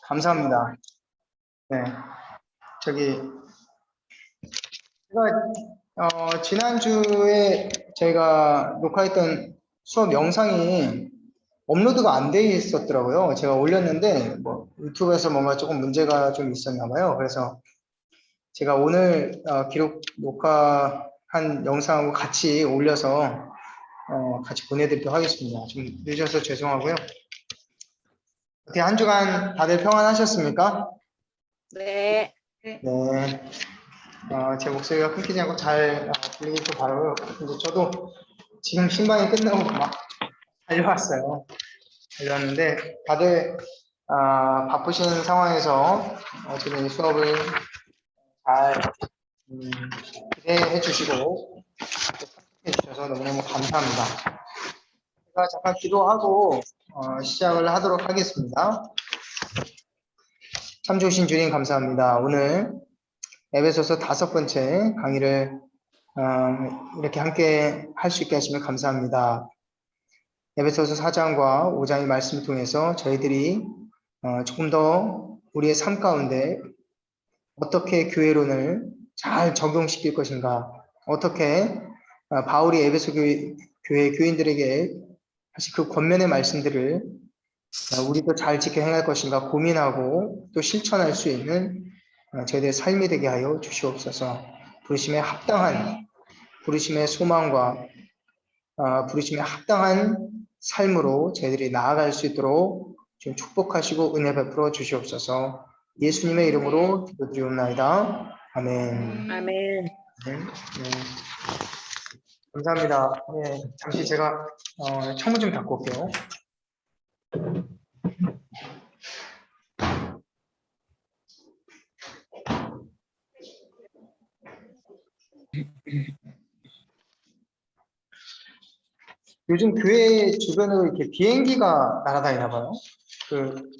감사합니다. 네, 저기 제가 지난주에 저희가 녹화했던 수업 영상이 업로드가 안 돼 있었더라고요. 제가 올렸는데 뭐 유튜브에서 뭔가 조금 문제가 좀 있었나 봐요. 그래서 제가 오늘 녹화한 영상하고 같이 올려서 같이 보내드리도록 하겠습니다. 좀 늦어서 죄송하고요. 어떻게 한 주간 다들 평안하셨습니까? 네. 네. 제 목소리가 끊기지 않고 잘 들리길 또 바라고요. 근데 저도 지금 신방이 끝나고 막 달려왔어요. 달려왔는데 다들 바쁘신 상황에서 어쨌든 이 수업을 잘 기대해 주시고 참석해 주셔서 너무너무 감사합니다. 제가 잠깐 기도하고 시작을 하도록 하겠습니다. 참 좋으신 주님 감사합니다. 오늘 에베소서 5번째 강의를 이렇게 함께 할 수 있게 하시면 감사합니다. 에베소서 4장과 5장의 말씀을 통해서 저희들이 조금 더 우리의 삶 가운데 어떻게 교회론을 잘 적용시킬 것인가, 어떻게 바울이 에베소 교회 교인들에게 사실 그 권면의 말씀들을 우리도 잘 지켜 행할 것인가 고민하고 또 실천할 수 있는 저희들의 삶이 되게 하여 주시옵소서. 부르심에 합당한 부르심의 소망과 부르심에 합당한 삶으로 저희들이 나아갈 수 있도록 좀 축복하시고 은혜 베풀어 주시옵소서. 예수님의 이름으로 기도드리옵나이다. 아멘. 아멘. 네. 감사합니다. 네, 잠시 제가 창문 좀 닫고 올게요. 요즘 교회 주변으로 이렇게 비행기가 날아다니나 봐요. 그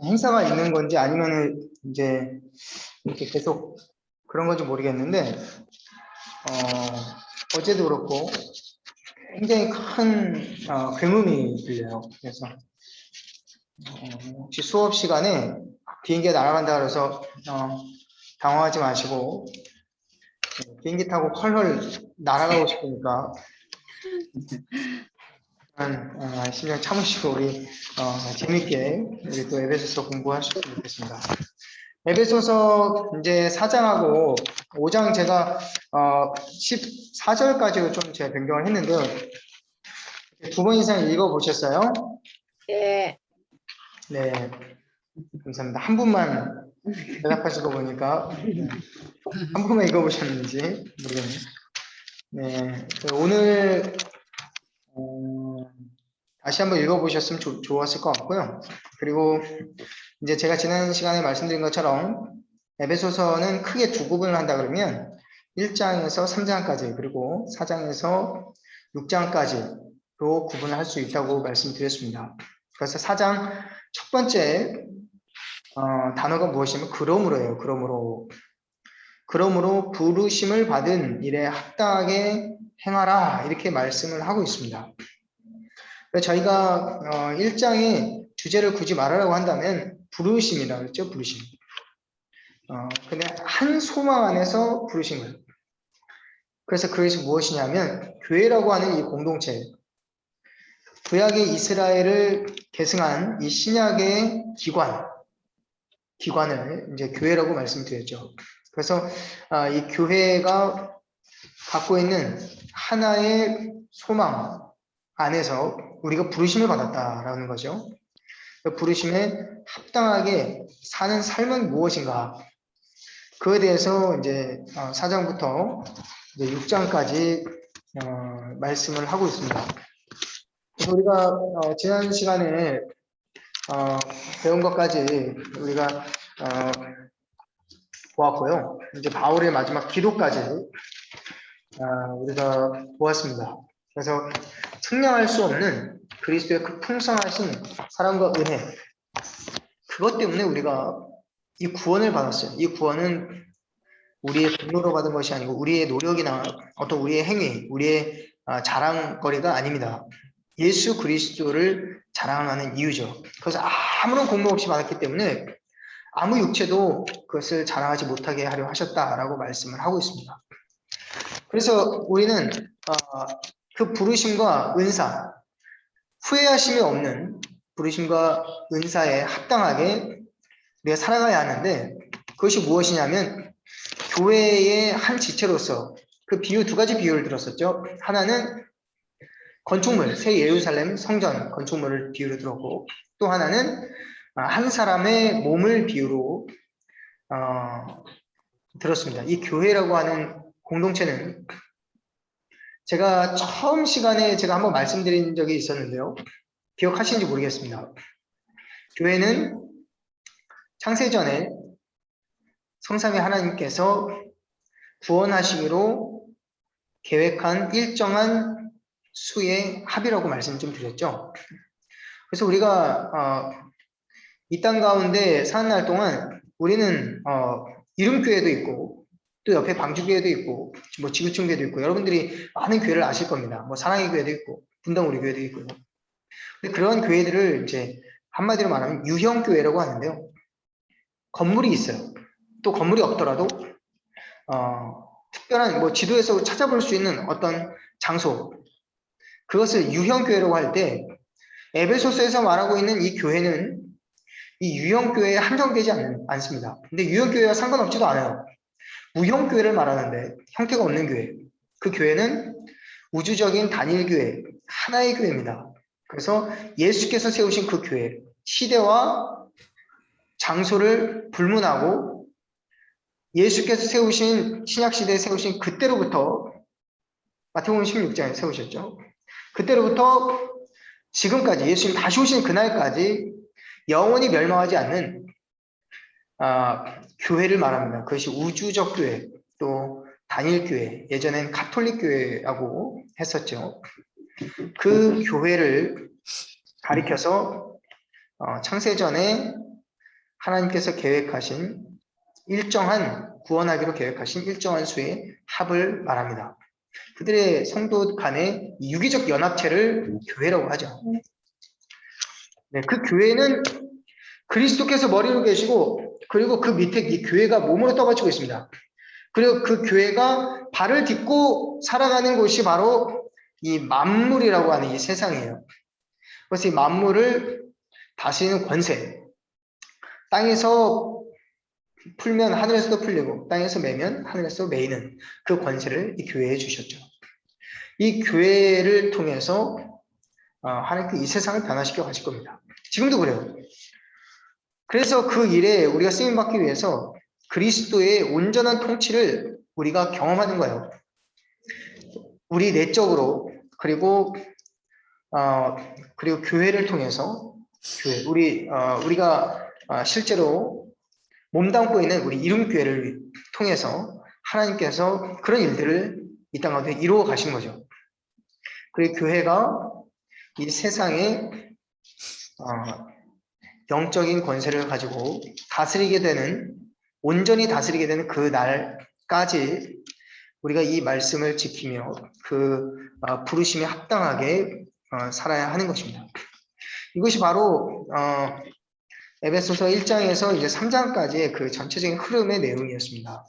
행사가 있는 건지 아니면은 이제 이렇게 계속 그런 건지 모르겠는데 어제도 그렇고 굉장히 큰 굉음이 들려요. 그래서 혹시 수업 시간에 비행기가 날아간다 그래서 당황하지 마시고 비행기 타고 헐헐 날아가고 싶으니까 심장 참으시고 우리 재밌게 우리 또 에베소서 공부하셨으면 좋겠습니다. 에베소서 이제 4장하고 5장 제가 14절까지로 좀 제가 변경을 했는데요. 2번 이상 읽어보셨어요? 네. 네, 감사합니다. 한 분만 대답하신 거 보니까 한 분만 읽어보셨는지 모르겠네요. 네, 오늘 다시 한번 읽어보셨으면 좋았을 것 같고요. 그리고 이제 제가 지난 시간에 말씀드린 것처럼 에베소서는 크게 두 구분을 한다 그러면 1장에서 3장까지 그리고 4장에서 6장까지로 구분을 할 수 있다고 말씀드렸습니다. 그래서 4장 첫 번째 단어가 무엇이냐면 그러므로예요. 그러므로 부르심을 받은 일에 합당하게 행하라 이렇게 말씀을 하고 있습니다. 저희가 1장에 주제를 굳이 말하라고 한다면 부르심이라고 했죠. 부르심. 근데 한 소망 안에서 부르신 거예요. 그래서 그것이 무엇이냐면 교회라고 하는 이 공동체, 구약의 이스라엘을 계승한 이 신약의 기관을 이제 교회라고 말씀드렸죠. 그래서 이 교회가 갖고 있는 하나의 소망 안에서 우리가 부르심을 받았다라는 거죠. 부르심에 합당하게 사는 삶은 무엇인가? 그에 대해서 이제 4장부터 이제 6장까지 말씀을 하고 있습니다. 그래서 우리가 지난 시간에 배운 것까지 우리가 보았고요. 이제 바울의 마지막 기도까지 우리가 보았습니다. 그래서 측량할 수 없는 그리스도의 그 풍성하신 사랑과 은혜, 그것 때문에 우리가 이 구원을 받았어요. 이 구원은 우리의 분노로 받은 것이 아니고 우리의 노력이나 어떤 우리의 행위, 우리의 자랑거리가 아닙니다. 예수 그리스도를 자랑하는 이유죠. 그래서 아무런 공로 없이 받았기 때문에 아무 육체도 그것을 자랑하지 못하게 하려 하셨다라고 말씀을 하고 있습니다. 그래서 우리는 그 부르심과 은사, 후회하심이 없는 부르심과 은사에 합당하게 우리가 살아가야 하는데, 그것이 무엇이냐면 교회의 한 지체로서 그 비유, 두 가지 비유를 들었었죠. 하나는 건축물, 새 예루살렘 성전 건축물을 비유로 들었고, 또 하나는 한 사람의 몸을 비유로 들었습니다. 이 교회라고 하는 공동체는 제가 처음 시간에 제가 한번 말씀드린 적이 있었는데요. 기억하시는지 모르겠습니다. 교회는 창세전에 성삼위 하나님께서 구원하시기로 계획한 일정한 수의 합이라고 말씀 좀 드렸죠. 그래서 우리가 이 땅 가운데 사는 날 동안 우리는 이름교회도 있고 또 옆에 방주교회도 있고 뭐 지구촌교회도 있고 여러분들이 많은 교회를 아실 겁니다. 뭐 사랑의 교회도 있고 분당 우리 교회도 있고요. 근데 그런 교회들을 이제 한마디로 말하면 유형교회라고 하는데요. 건물이 있어요. 또 건물이 없더라도 특별한 뭐 지도에서 찾아볼 수 있는 어떤 장소, 그것을 유형교회라고 할 때 에베소서에서 말하고 있는 이 교회는 이 유형교회에 한정되지 않습니다. 근데 유형교회와 상관없지도 않아요. 무형교회를 말하는데 형태가 없는 교회. 그 교회는 우주적인 단일교회, 하나의 교회입니다. 그래서 예수께서 세우신 그 교회, 시대와 장소를 불문하고 예수께서 세우신 신약시대에 세우신 그때로부터 마태복음 16장에 세우셨죠. 그때로부터 지금까지 예수님 다시 오신 그날까지 영원히 멸망하지 않는 교회를 말합니다. 그것이 우주적 교회, 또 단일교회, 예전엔 가톨릭 교회라고 했었죠. 그 교회를 가리켜서 창세전에 하나님께서 계획하신 일정한 구원하기로 계획하신 일정한 수의 합을 말합니다. 그들의 성도 간의 유기적 연합체를 교회라고 하죠. 네, 그 교회는 그리스도께서 머리로 계시고 그리고 그 밑에 이 교회가 몸으로 떠받치고 있습니다. 그리고 그 교회가 발을 딛고 살아가는 곳이 바로 이 만물이라고 하는 이 세상이에요. 그래서 이 만물을 다스리는 권세, 땅에서 풀면 하늘에서도 풀리고 땅에서 매면 하늘에서 매이는 그 권세를 이 교회에 주셨죠. 이 교회를 통해서 하나님께 이 세상을 변화시켜 가실 겁니다. 지금도 그래요. 그래서 그 일에 우리가 쓰임받기 위해서 그리스도의 온전한 통치를 우리가 경험하는 거예요. 우리 내적으로 그리고 교회를 통해서 우리가 실제로 몸담고 있는 우리 이름교회를 통해서 하나님께서 그런 일들을 이 땅 가운데 이루어 가신 거죠. 그리고 교회가 이 세상에 영적인 권세를 가지고 온전히 다스리게 되는 그 날까지 우리가 이 말씀을 지키며 그 부르심에 합당하게 살아야 하는 것입니다. 이것이 바로 에베소서 1장에서 이제 3장까지의 그 전체적인 흐름의 내용이었습니다.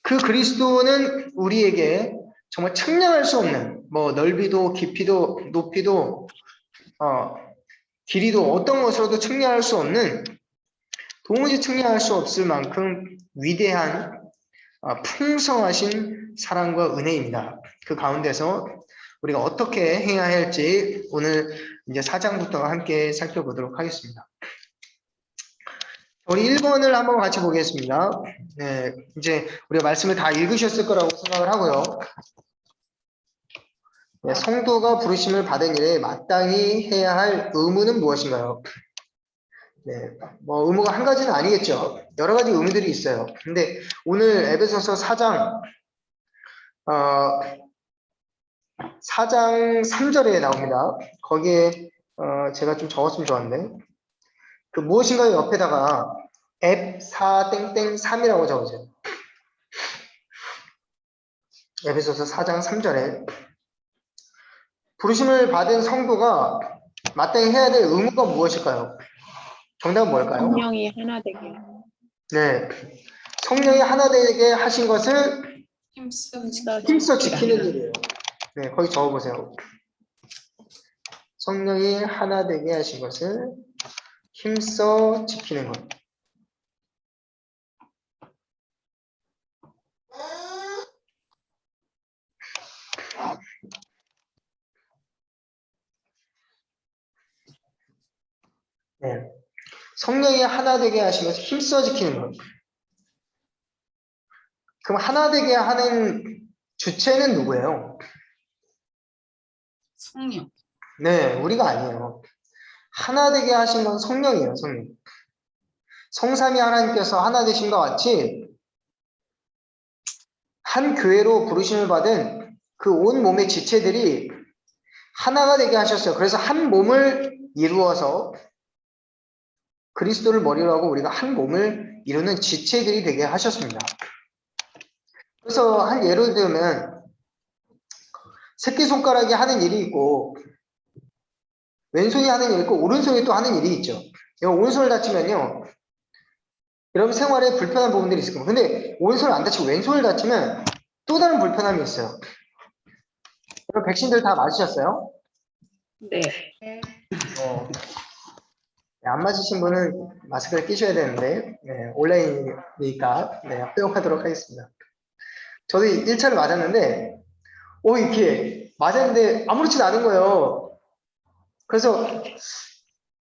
그 그리스도는 우리에게 정말 측량할 수 없는 뭐 넓이도 깊이도 높이도 길이도 어떤 것으로도 측량할 수 없는 도무지 측량할 수 없을 만큼 위대한 풍성하신 사랑과 은혜입니다. 그 가운데서 우리가 어떻게 행해야 할지 오늘 이제 4장부터 함께 살펴보도록 하겠습니다. 우리 1번을 한번 같이 보겠습니다. 네, 이제 우리가 말씀을 다 읽으셨을 거라고 생각을 하고요. 네, 성도가 부르심을 받은 일에 마땅히 해야 할 의무는 무엇인가요? 네, 뭐 의무가 한 가지는 아니겠죠. 여러 가지 의무들이 있어요. 근데 오늘 에베소서 4장 4장 3절에 나옵니다. 거기에 제가 좀 적었으면 좋았는데 그 무엇인가 옆에다가 F4땡땡3이라고 적으세요. 에베소서 4장 3절에 부르심을 받은 성도가 마땅히 해야 될 의무가 무엇일까요? 정답은 뭘까요? 성령이 하나 되게 하는 네. 성령이 하나 되게 하신 것을 힘써 지키는 일이에요. 네, 거기 적어보세요. 성령이 하나 되게 하신 것을 힘써 지키는 것. 네. 성령이 하나 되게 하신 것을 힘써 지키는 것. 그럼 하나 되게 하는 주체는 누구예요? 성령. 네, 우리가 아니에요. 하나 되게 하신 건 성령이에요, 성령. 성삼위 하나님께서 하나 되신 것 같이 한 교회로 부르심을 받은 그 온 몸의 지체들이 하나가 되게 하셨어요. 그래서 한 몸을 이루어서 그리스도를 머리로 하고 우리가 한 몸을 이루는 지체들이 되게 하셨습니다. 그래서 한 예를 들면 새끼손가락이 하는 일이 있고 왼손이 하는 일이 있고 오른손이 또 하는 일이 있죠. 오른손을 다치면요. 여러분 생활에 불편한 부분들이 있을 겁니다. 근데 오른손을 안 다치고 왼손을 다치면 또 다른 불편함이 있어요. 여러분 백신들 다 맞으셨어요? 네. 안 맞으신 분은 마스크를 끼셔야 되는데 네, 온라인이니까 네, 허용하도록 하겠습니다. 저도 1차를 맞았는데 이렇게 맞았는데 아무렇지도 않은 거예요. 그래서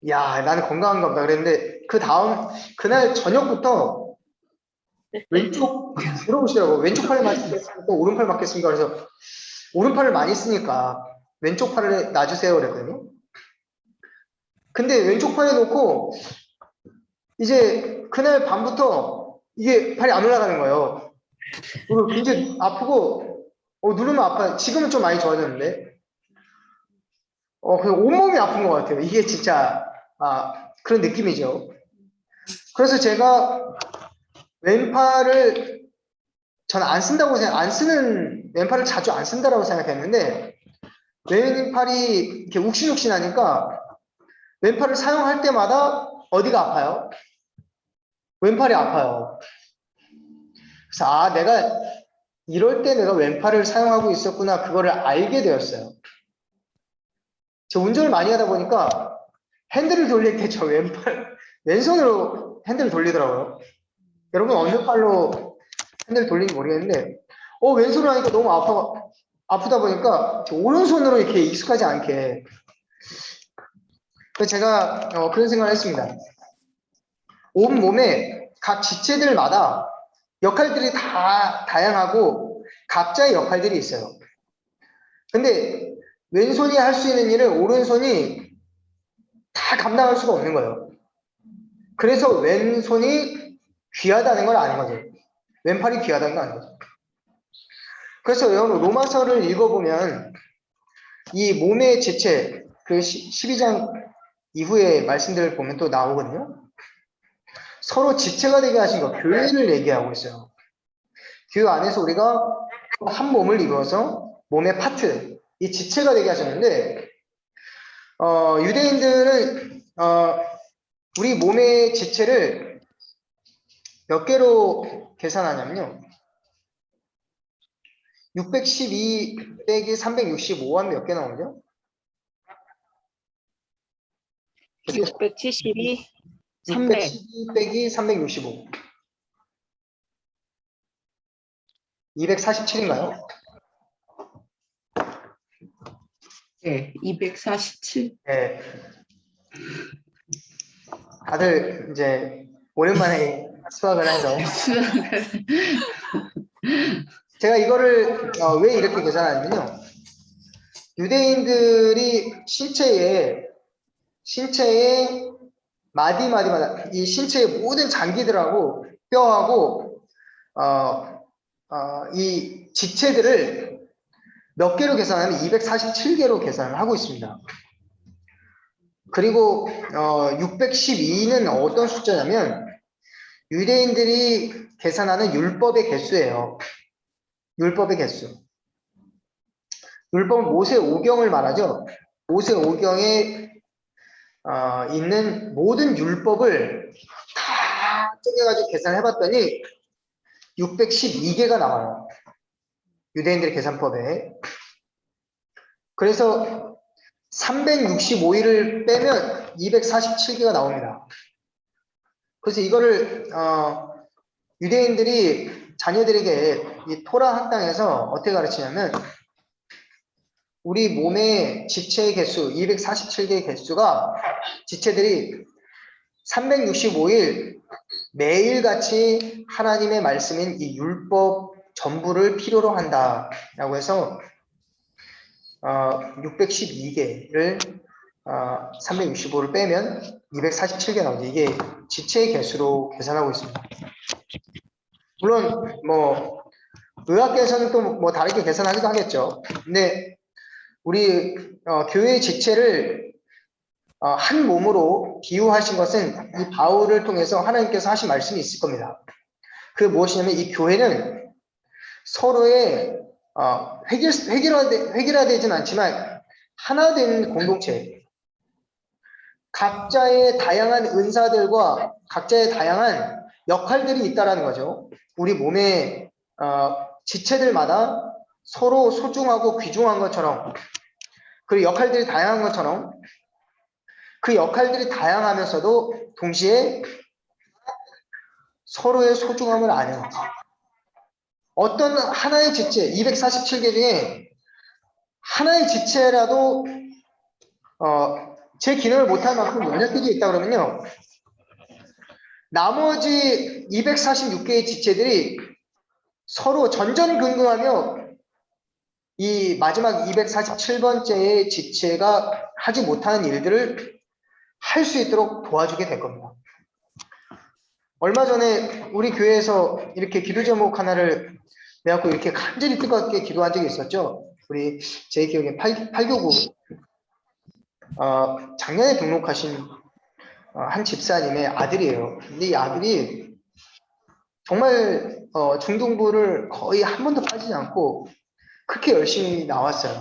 야 나는 건강한가 보다 그랬는데 그 다음 그날 저녁부터 왼쪽 물어보시더라고. 왼쪽 팔을 맞겠습니까? 오른팔 맞겠습니까? 그래서 오른팔을 많이 쓰니까 왼쪽 팔을 놔주세요 그랬거든요. 근데 왼쪽 팔에 놓고 이제 그날 밤부터 이게 팔이 안 올라가는 거예요. 그리고 굉장히 아프고 누르면 아파요. 지금은 좀 많이 좋아졌는데 그냥 온몸이 아픈 것 같아요. 이게 진짜 그런 느낌이죠. 그래서 제가 왼팔을 저는 안 쓰는 왼팔을 자주 안 쓴다라고 생각했는데 왼팔이 이렇게 욱신욱신하니까 왼팔을 사용할 때마다 어디가 아파요? 왼팔이 아파요. 그래서 내가 이럴 때 내가 왼팔을 사용하고 있었구나 그거를 알게 되었어요. 저 운전을 많이 하다 보니까 핸들을 돌릴 때 저 왼손으로 핸들을 돌리더라고요. 여러분 어느 팔로 핸들을 돌리는지 모르겠는데 왼손으로 하니까 너무 아프다 보니까 저 오른손으로 이렇게 익숙하지 않게 그래서 제가 그런 생각을 했습니다. 온 몸에 각 지체들마다 역할들이 다 다양하고 각자의 역할들이 있어요. 근데 왼손이 할 수 있는 일을 오른손이 다 감당할 수가 없는 거예요. 그래서 왼손이 귀하다는 걸 아는 거죠. 왼팔이 귀하다는 걸 아는 거죠. 그래서 여러분 로마서를 읽어보면 이 몸의 지체 그 12장 이후에 말씀들을 보면 또 나오거든요. 서로 지체가 되게 하신 거 교회를 얘기하고 있어요. 교회 안에서 우리가 한 몸을 이루어서 몸의 파트 이 지체가 되게 하셨는데 유대인들은 우리 몸의 지체를 몇 개로 계산하냐면요. 612 빼기 365 하면 몇 개 나오죠? 672, 300. 612 빼기 365 247인가요? 네, 247. 네. 다들 이제 오랜만에 수학을 해서 제가 이거를 왜 이렇게 계산하냐면요. 유대인들이 신체에 마디마다 이 신체의 모든 장기들하고 뼈하고 이 지체들을 몇 개로 계산하면 247개로 계산을 하고 있습니다. 그리고 612는 어떤 숫자냐면 유대인들이 계산하는 율법의 개수예요. 율법의 개수. 율법은 모세 오경을 말하죠. 모세 오경에 있는 모든 율법을 다 쪼개가지고 계산을 해봤더니 612개가 나와요. 유대인들의 계산법에. 그래서 365일을 빼면 247개가 나옵니다. 그래서 이거를 유대인들이 자녀들에게 이 토라 학당에서 어떻게 가르치냐면 우리 몸의 지체의 개수 247개의 개수가 지체들이 365일 매일같이 하나님의 말씀인 이 율법 전부를 필요로 한다라고 해서 612개를 365를 빼면 247개 나오죠. 이게 지체의 개수로 계산하고 있습니다. 물론 뭐 의학계에서는 또 뭐 다르게 계산하기도 하겠죠. 근데 우리 교회의 지체를 한 몸으로 비유하신 것은 이 바울을 통해서 하나님께서 하신 말씀이 있을 겁니다. 그게 무엇이냐면 이 교회는 서로의 획일화되진 않지만 하나 된 공동체, 각자의 다양한 은사들과 각자의 다양한 역할들이 있다라는 거죠. 우리 몸의 지체들마다 서로 소중하고 귀중한 것처럼 그리고 역할들이 다양한 것처럼 그 역할들이 다양하면서도 동시에 서로의 소중함을 아는 어떤 하나의 지체 247개 중에 하나의 지체라도 제 기능을 못할 만큼 연약해져 있다 그러면요 나머지 246개의 지체들이 서로 전전긍긍하며 이 마지막 247번째의 지체가 하지 못하는 일들을 할 수 있도록 도와주게 될 겁니다. 얼마 전에 우리 교회에서 이렇게 기도 제목 하나를 내갖고 이렇게 간절히 뜨겁게 기도한 적이 있었죠. 우리 제 기억에 8교구 작년에 등록하신 한 집사님의 아들이에요. 근데 이 아들이 정말 중등부를 거의 한 번도 빠지지 않고 그렇게 열심히 나왔어요.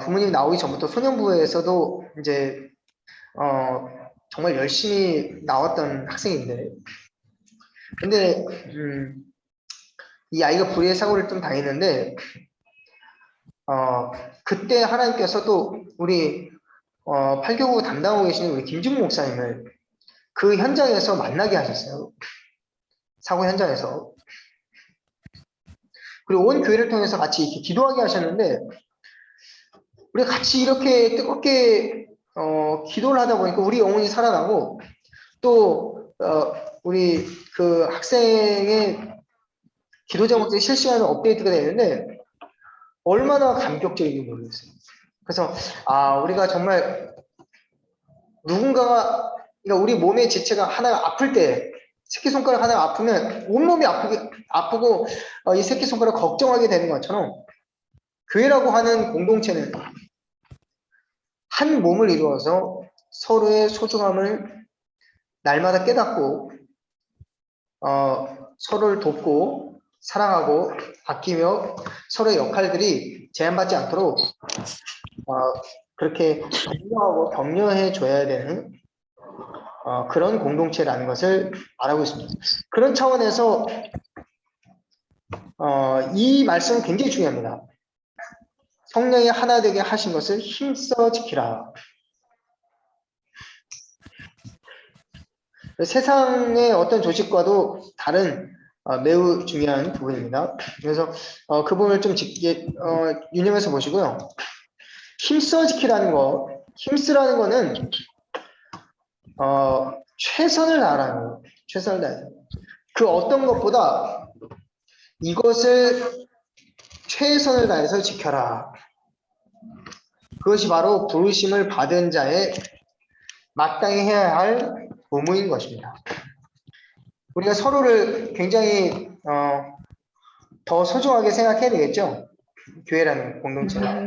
부모님 나오기 전부터 소년부에서도 이제 정말 열심히 나왔던 학생인데 근데 이 아이가 불의의 사고를 좀 당했는데 그때 하나님께서도 우리 8교구 담당하고 계시는 우리 김중 목사님을 그 현장에서 만나게 하셨어요. 사고 현장에서. 그리고 온 교회를 통해서 같이 이렇게 기도하게 하셨는데 우리가 같이 이렇게 뜨겁게 기도를 하다 보니까 우리 영혼이 살아나고 또 우리 그 학생의 기도 제목들이 실시간으로 업데이트가 되는데 얼마나 감격적인지 모르겠어요. 그래서 우리가 정말 누군가가 그러니까 우리 몸의 지체가 하나가 아플 때 새끼손가락 하나가 아프면 온몸이 아프고 이 새끼손가락 걱정하게 되는 것처럼 교회라고 하는 공동체는 한 몸을 이루어서 서로의 소중함을 날마다 깨닫고 서로를 돕고 사랑하고 아끼며 서로의 역할들이 제한받지 않도록 그렇게 격려하고 격려해 줘야 되는 그런 공동체라는 것을 말하고 있습니다. 그런 차원에서 이 말씀은 굉장히 중요합니다. 성령이 하나 되게 하신 것을 힘써 지키라. 세상의 어떤 조직과도 다른 매우 중요한 부분입니다. 그래서 그 부분을 좀 유념해서 보시고요. 힘써 지키라는 거, 힘쓰라는 거는 최선을 다하라는 거예요. 최선을 다해서. 그 어떤 것보다 이것을 최선을 다해서 지켜라. 그것이 바로 부르심을 받은 자의 마땅히 해야 할 의무인 것입니다. 우리가 서로를 굉장히 더 소중하게 생각해야 되겠죠? 교회라는 공동체가.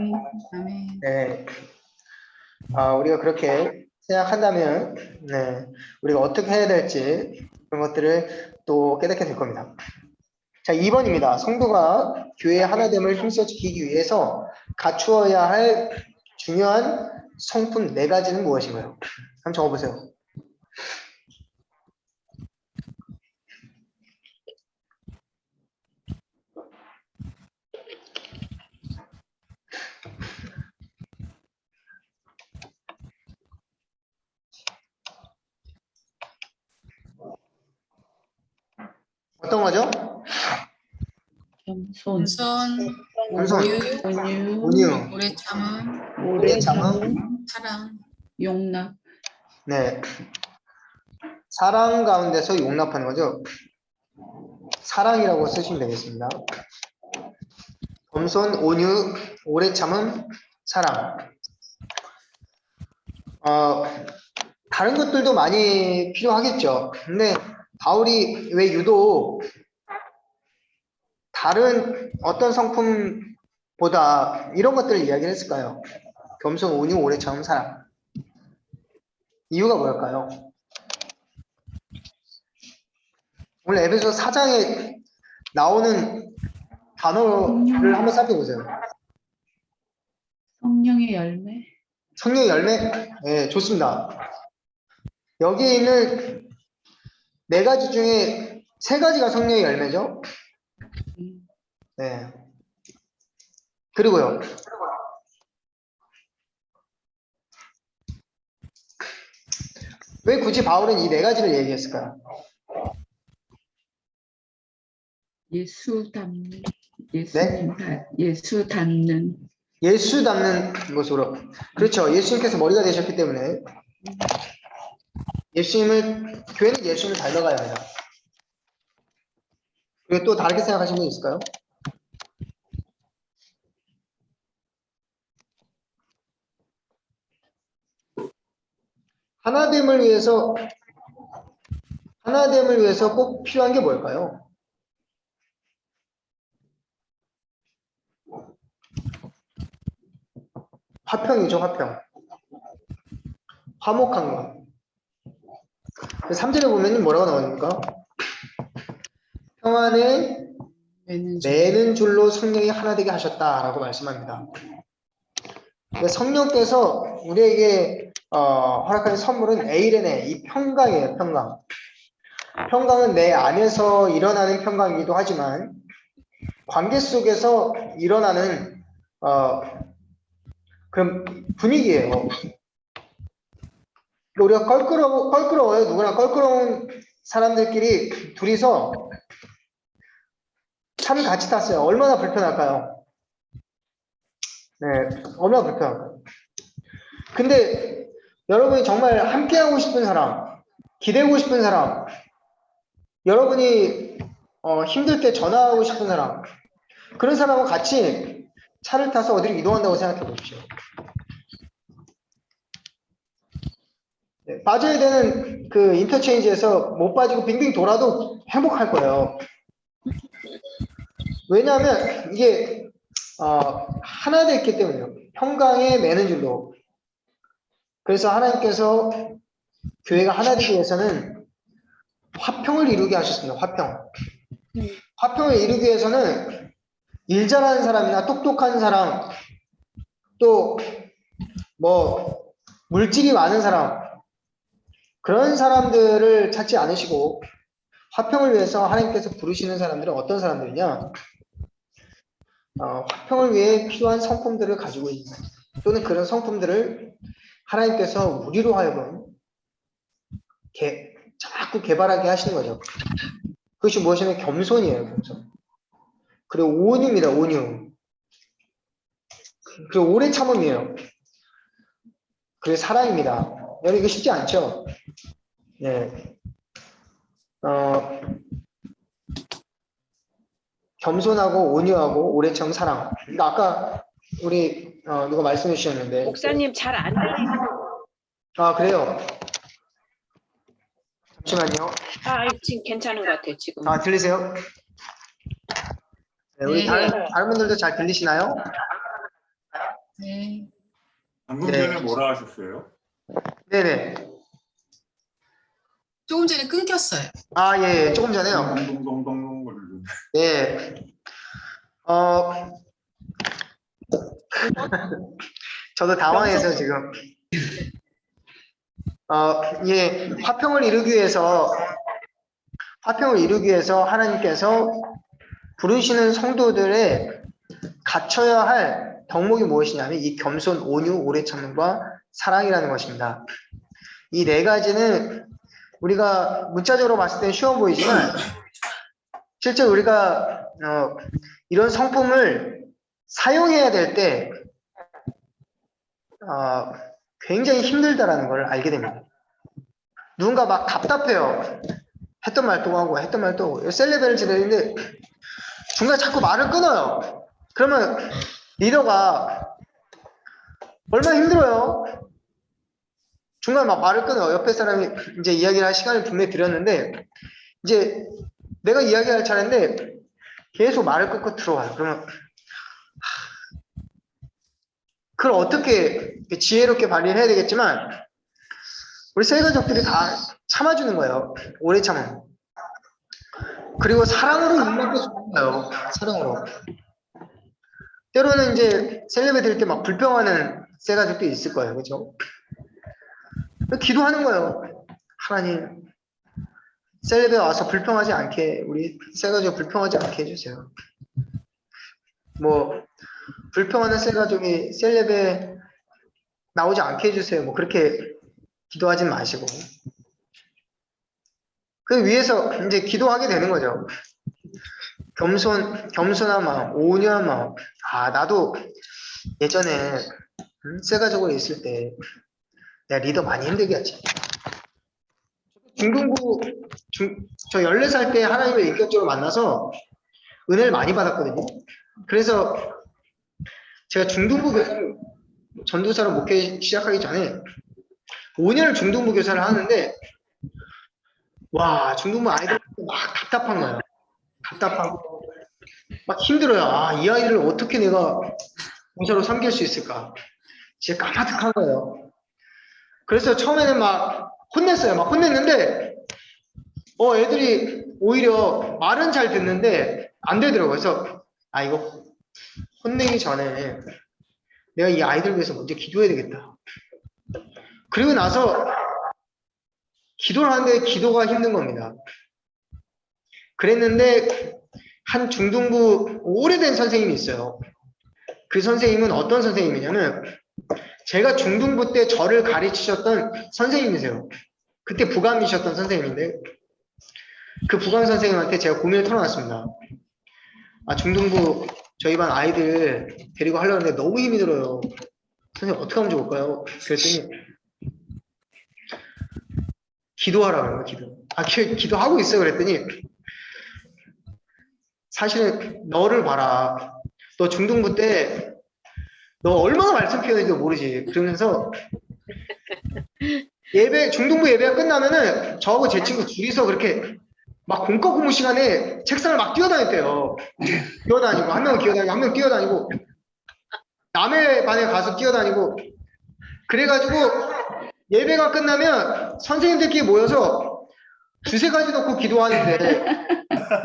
네. 우리가 그렇게 생각한다면 네, 우리가 어떻게 해야 될지 그런 것들을 또 깨닫게 될 겁니다. 자, 2번입니다. 성도가 교회의 하나됨을 힘써 지키기 위해서 갖추어야 할 중요한 성품 4가지는 무엇인가요? 한번 적어보세요. 어떤 거죠? 겸손, 겸손, 겸손, 온유, 온유, 오래 참음, 오래 참음, 참음, 사랑, 용납, 네. 사랑 가운데서 용납하는 거죠. 사랑이라고 쓰시면 되겠습니다. 겸손, 온유, 오래 참음, 사랑. 다른 것들도 많이 필요하겠죠. 근데 바울이 왜 유독 다른 어떤 성품보다 이런 것들을 이야기를 했을까요? 겸손, 온유, 오래 참음, 사랑. 이유가 뭘까요? 오늘 에베소 4장에 나오는 단어를 한번 살펴보세요. 성령의 열매, 성령의 열매? 네, 좋습니다. 여기 있는 4가지 중에 3가지가 성령의 열매죠? 음, 네. 그리고요. 왜 굳이 바울은 이 4가지를 얘기했을까요? 예수 닮는, 예수님 예수 닮는, 예수 닮는 모습으로. 그렇죠. 예수님께서 머리가 되셨기 때문에 교회는 예수님을 닮아가야 합니다. 그리고 또 다르게 생각하시는 분 있을까요? 하나됨을 위해서 꼭 필요한 게 뭘까요? 화평이죠, 화평. 화목한 것. 3절에 보면 뭐라고 나옵니까? 평안에 매는 줄로 성령이 하나 되게 하셨다라고 말씀합니다. 성령께서 우리에게 허락하는 선물은 에이레네, 이 평강이에요, 평강. 평강은 내 안에서 일어나는 평강이기도 하지만 관계 속에서 일어나는 그런 분위기예요. 우리가 껄끄러워요. 누구나 껄끄러운 사람들끼리 둘이서 차를 같이 탔어요. 얼마나 불편할까요? 네, 얼마나 불편할까요? 근데 여러분이 정말 함께하고 싶은 사람, 기대고 싶은 사람, 여러분이 힘들 때 전화하고 싶은 사람, 그런 사람과 같이 차를 타서 어디로 이동한다고 생각해 보십시오. 네, 빠져야 되는 그 인터체인지에서 못 빠지고 빙빙 돌아도 행복할 거예요. 왜냐하면 이게 하나 됐기 때문에요. 평강에 매는 줄로. 그래서 하나님께서 교회가 하나 되기 위해서는 화평을 이루게 하셨습니다. 화평. 화평을 이루기 위해서는 일 잘하는 사람이나 똑똑한 사람, 또 뭐 물질이 많은 사람, 그런 사람들을 찾지 않으시고 화평을 위해서 하나님께서 부르시는 사람들은 어떤 사람들이냐? 화평을 위해 필요한 성품들을 가지고 있는, 또는 그런 성품들을 하나님께서 우리로 하여금 자꾸 개발하게 하시는 거죠. 그것이 무엇이냐면 겸손이에요, 겸손. 그리고 온유입니다, 온유. 그리고 오래 참음이에요. 그리고 사랑입니다. 여러분 이거 쉽지 않죠? 네. 겸손하고 온유하고 오래 참 사랑. 그러니까 아까 우리 누가 말씀해 주셨는데. 목사님 잘 안 들리세요. 아 그래요? 잠시만요. 지금 괜찮은 것 같아요, 지금. 들리세요? 네, 우리 네. 다른 분들도 잘 들리시나요? 네. 방금 네. 전에 뭐라 하셨어요? 네네. 조금 전에 끊겼어요. 예, 조금 전에요. 동동동동 예. 저도 당황해서 지금. 예, 화평을 이루기 위해서 하나님께서 부르시는 성도들의 갖춰야 할 덕목이 무엇이냐면 이 겸손, 온유, 오래 참음과 사랑이라는 것입니다. 이 네 가지는 우리가 문자적으로 봤을 땐 쉬워 보이지만 실제 우리가 이런 성품을 사용해야 될 때 굉장히 힘들다라는 걸 알게 됩니다. 누군가 막 답답해요. 했던 말 또 하고 했던 말 또 하고 셀레브를 지내는데 중간에 자꾸 말을 끊어요. 그러면 리더가 얼마나 힘들어요. 중간에 막 말을 끊어요. 옆에 사람이 이제 이야기를 할 시간을 분명히 드렸는데 이제 내가 이야기할 차례인데 계속 말을 끊고 들어와요. 그러면 그걸 어떻게 지혜롭게 발휘를 해야 되겠지만 우리 세 가족들이 다 참아주는 거예요. 오래 참음. 그리고 사랑으로 임박해주는 거예요. 사랑으로. 때로는 이제 셀레브 될 때 막 불평하는 세 가족도 있을 거예요. 그죠? 기도하는 거예요. 하나님, 셀레브에 와서 불평하지 않게, 우리 세 가족 불평하지 않게 해주세요. 뭐, 불평하는 세 가족이 셀레브에 나오지 않게 해주세요. 뭐, 그렇게 기도하진 마시고. 그 위해서 이제 기도하게 되는 거죠. 겸손한 마음, 온유한 마음. 나도 예전에 세 가족으로 있을 때 내가 리더 많이 힘들게 했지. 중등부, 저 14살 때 하나님을 인격적으로 만나서 은혜를 많이 받았거든요. 그래서 제가 중등부 교사를, 전도사로 목회 시작하기 전에 5년을 중등부 교사를 하는데, 와, 중등부 아이들 막 답답한 거예요. 답답하고, 막 힘들어요. 이 아이들을 어떻게 내가 교사로 섬길 수 있을까? 진짜 까마득한 거예요. 그래서 처음에는 막 혼냈어요. 막 혼냈는데, 애들이 오히려 말은 잘 듣는데 안 되더라고요. 그래서 이거 혼내기 전에 내가 이 아이들 위해서 먼저 기도해야 되겠다. 그리고 나서 기도를 하는데 기도가 힘든 겁니다. 그랬는데 한 중등부 오래된 선생님이 있어요. 그 선생님은 어떤 선생님이냐면 제가 중등부 때 저를 가르치셨던 선생님이세요. 그때 부감이셨던 선생님인데 그 부감 선생님한테 제가 고민을 털어놨습니다. 중등부 저희 반 아이들 데리고 하려는데 너무 힘이 들어요. 선생님 어떻게 하면 좋을까요? 그랬더니 기도하라고 해요. 기도하고 있어요. 그랬더니 사실은 너를 봐라. 너 중등부 때 너 얼마나 말씀 피웠는지도 모르지. 그러면서 중등부 예배가 끝나면은 저하고 제 친구 둘이서 그렇게 막 공과 공부 시간에 책상을 막 뛰어다녔대요. 뛰어다니고 한 명은 뛰어다니고 한 명은 뛰어다니고 남의 반에 가서 뛰어다니고 그래가지고 예배가 끝나면 선생님들끼리 모여서 두세 가지 놓고 기도하는데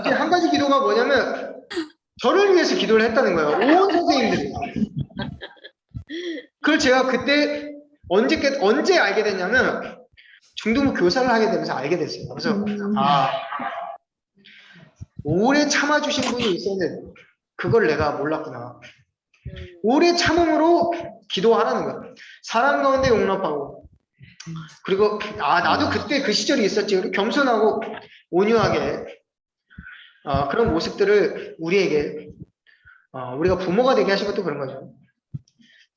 이제 한 가지 기도가 뭐냐면 저를 위해서 기도를 했다는 거예요. 온 선생님들이. 그걸 제가 그때 언제 알게 됐냐면 중등부 교사를 하게 되면서 알게 됐어요. 그래서 오래 참아주신 분이 있었는데 그걸 내가 몰랐구나. 오래 참음으로 기도하라는 거야. 사람 가운데 용납하고 그리고 나도 그때 그 시절이 있었지. 겸손하고 온유하게 그런 모습들을 우리에게 우리가 부모가 되게 하신 것도 그런 거죠.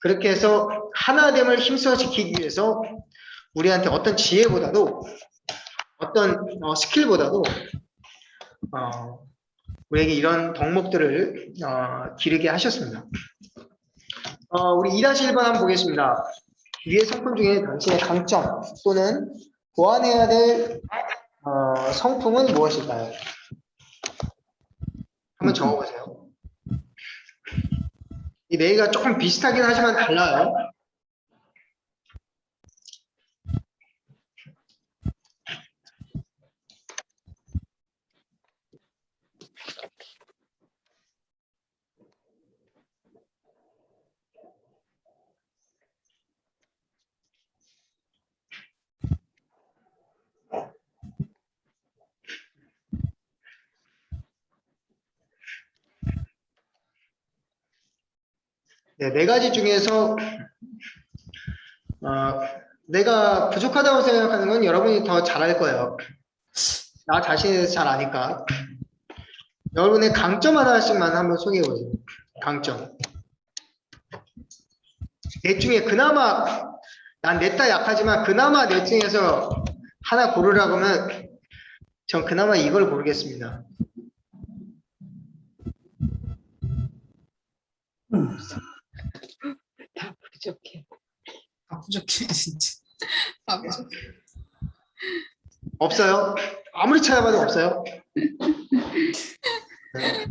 그렇게 해서 하나됨을 힘써 지키기 위해서 우리한테 어떤 지혜보다도 어떤 스킬보다도 우리에게 이런 덕목들을 기르게 하셨습니다. 우리 2-1번 한번 보겠습니다. 위의 성품 중에 당신의 강점 또는 보완해야 될 성품은 무엇일까요? 한번 적어보세요. 이 네 개가 조금 비슷하긴 하지만 달라요. 네, 네 가지 중에서 내가 부족하다고 생각하는 건 여러분이 더 잘할 거예요. 나 자신에 대해서 잘 아니까. 여러분의 강점 하나씩만 한번 소개해 보세요. 강점. 넷 중에 그나마 난 넷 다 약하지만 그나마 넷 중에서 하나 고르라고 하면 전 그나마 이걸 고르겠습니다. 다 부족해. 아, 부족해 진짜. 아, 부족해. 없어요? 아무리 찾아봐도 없어요? 네.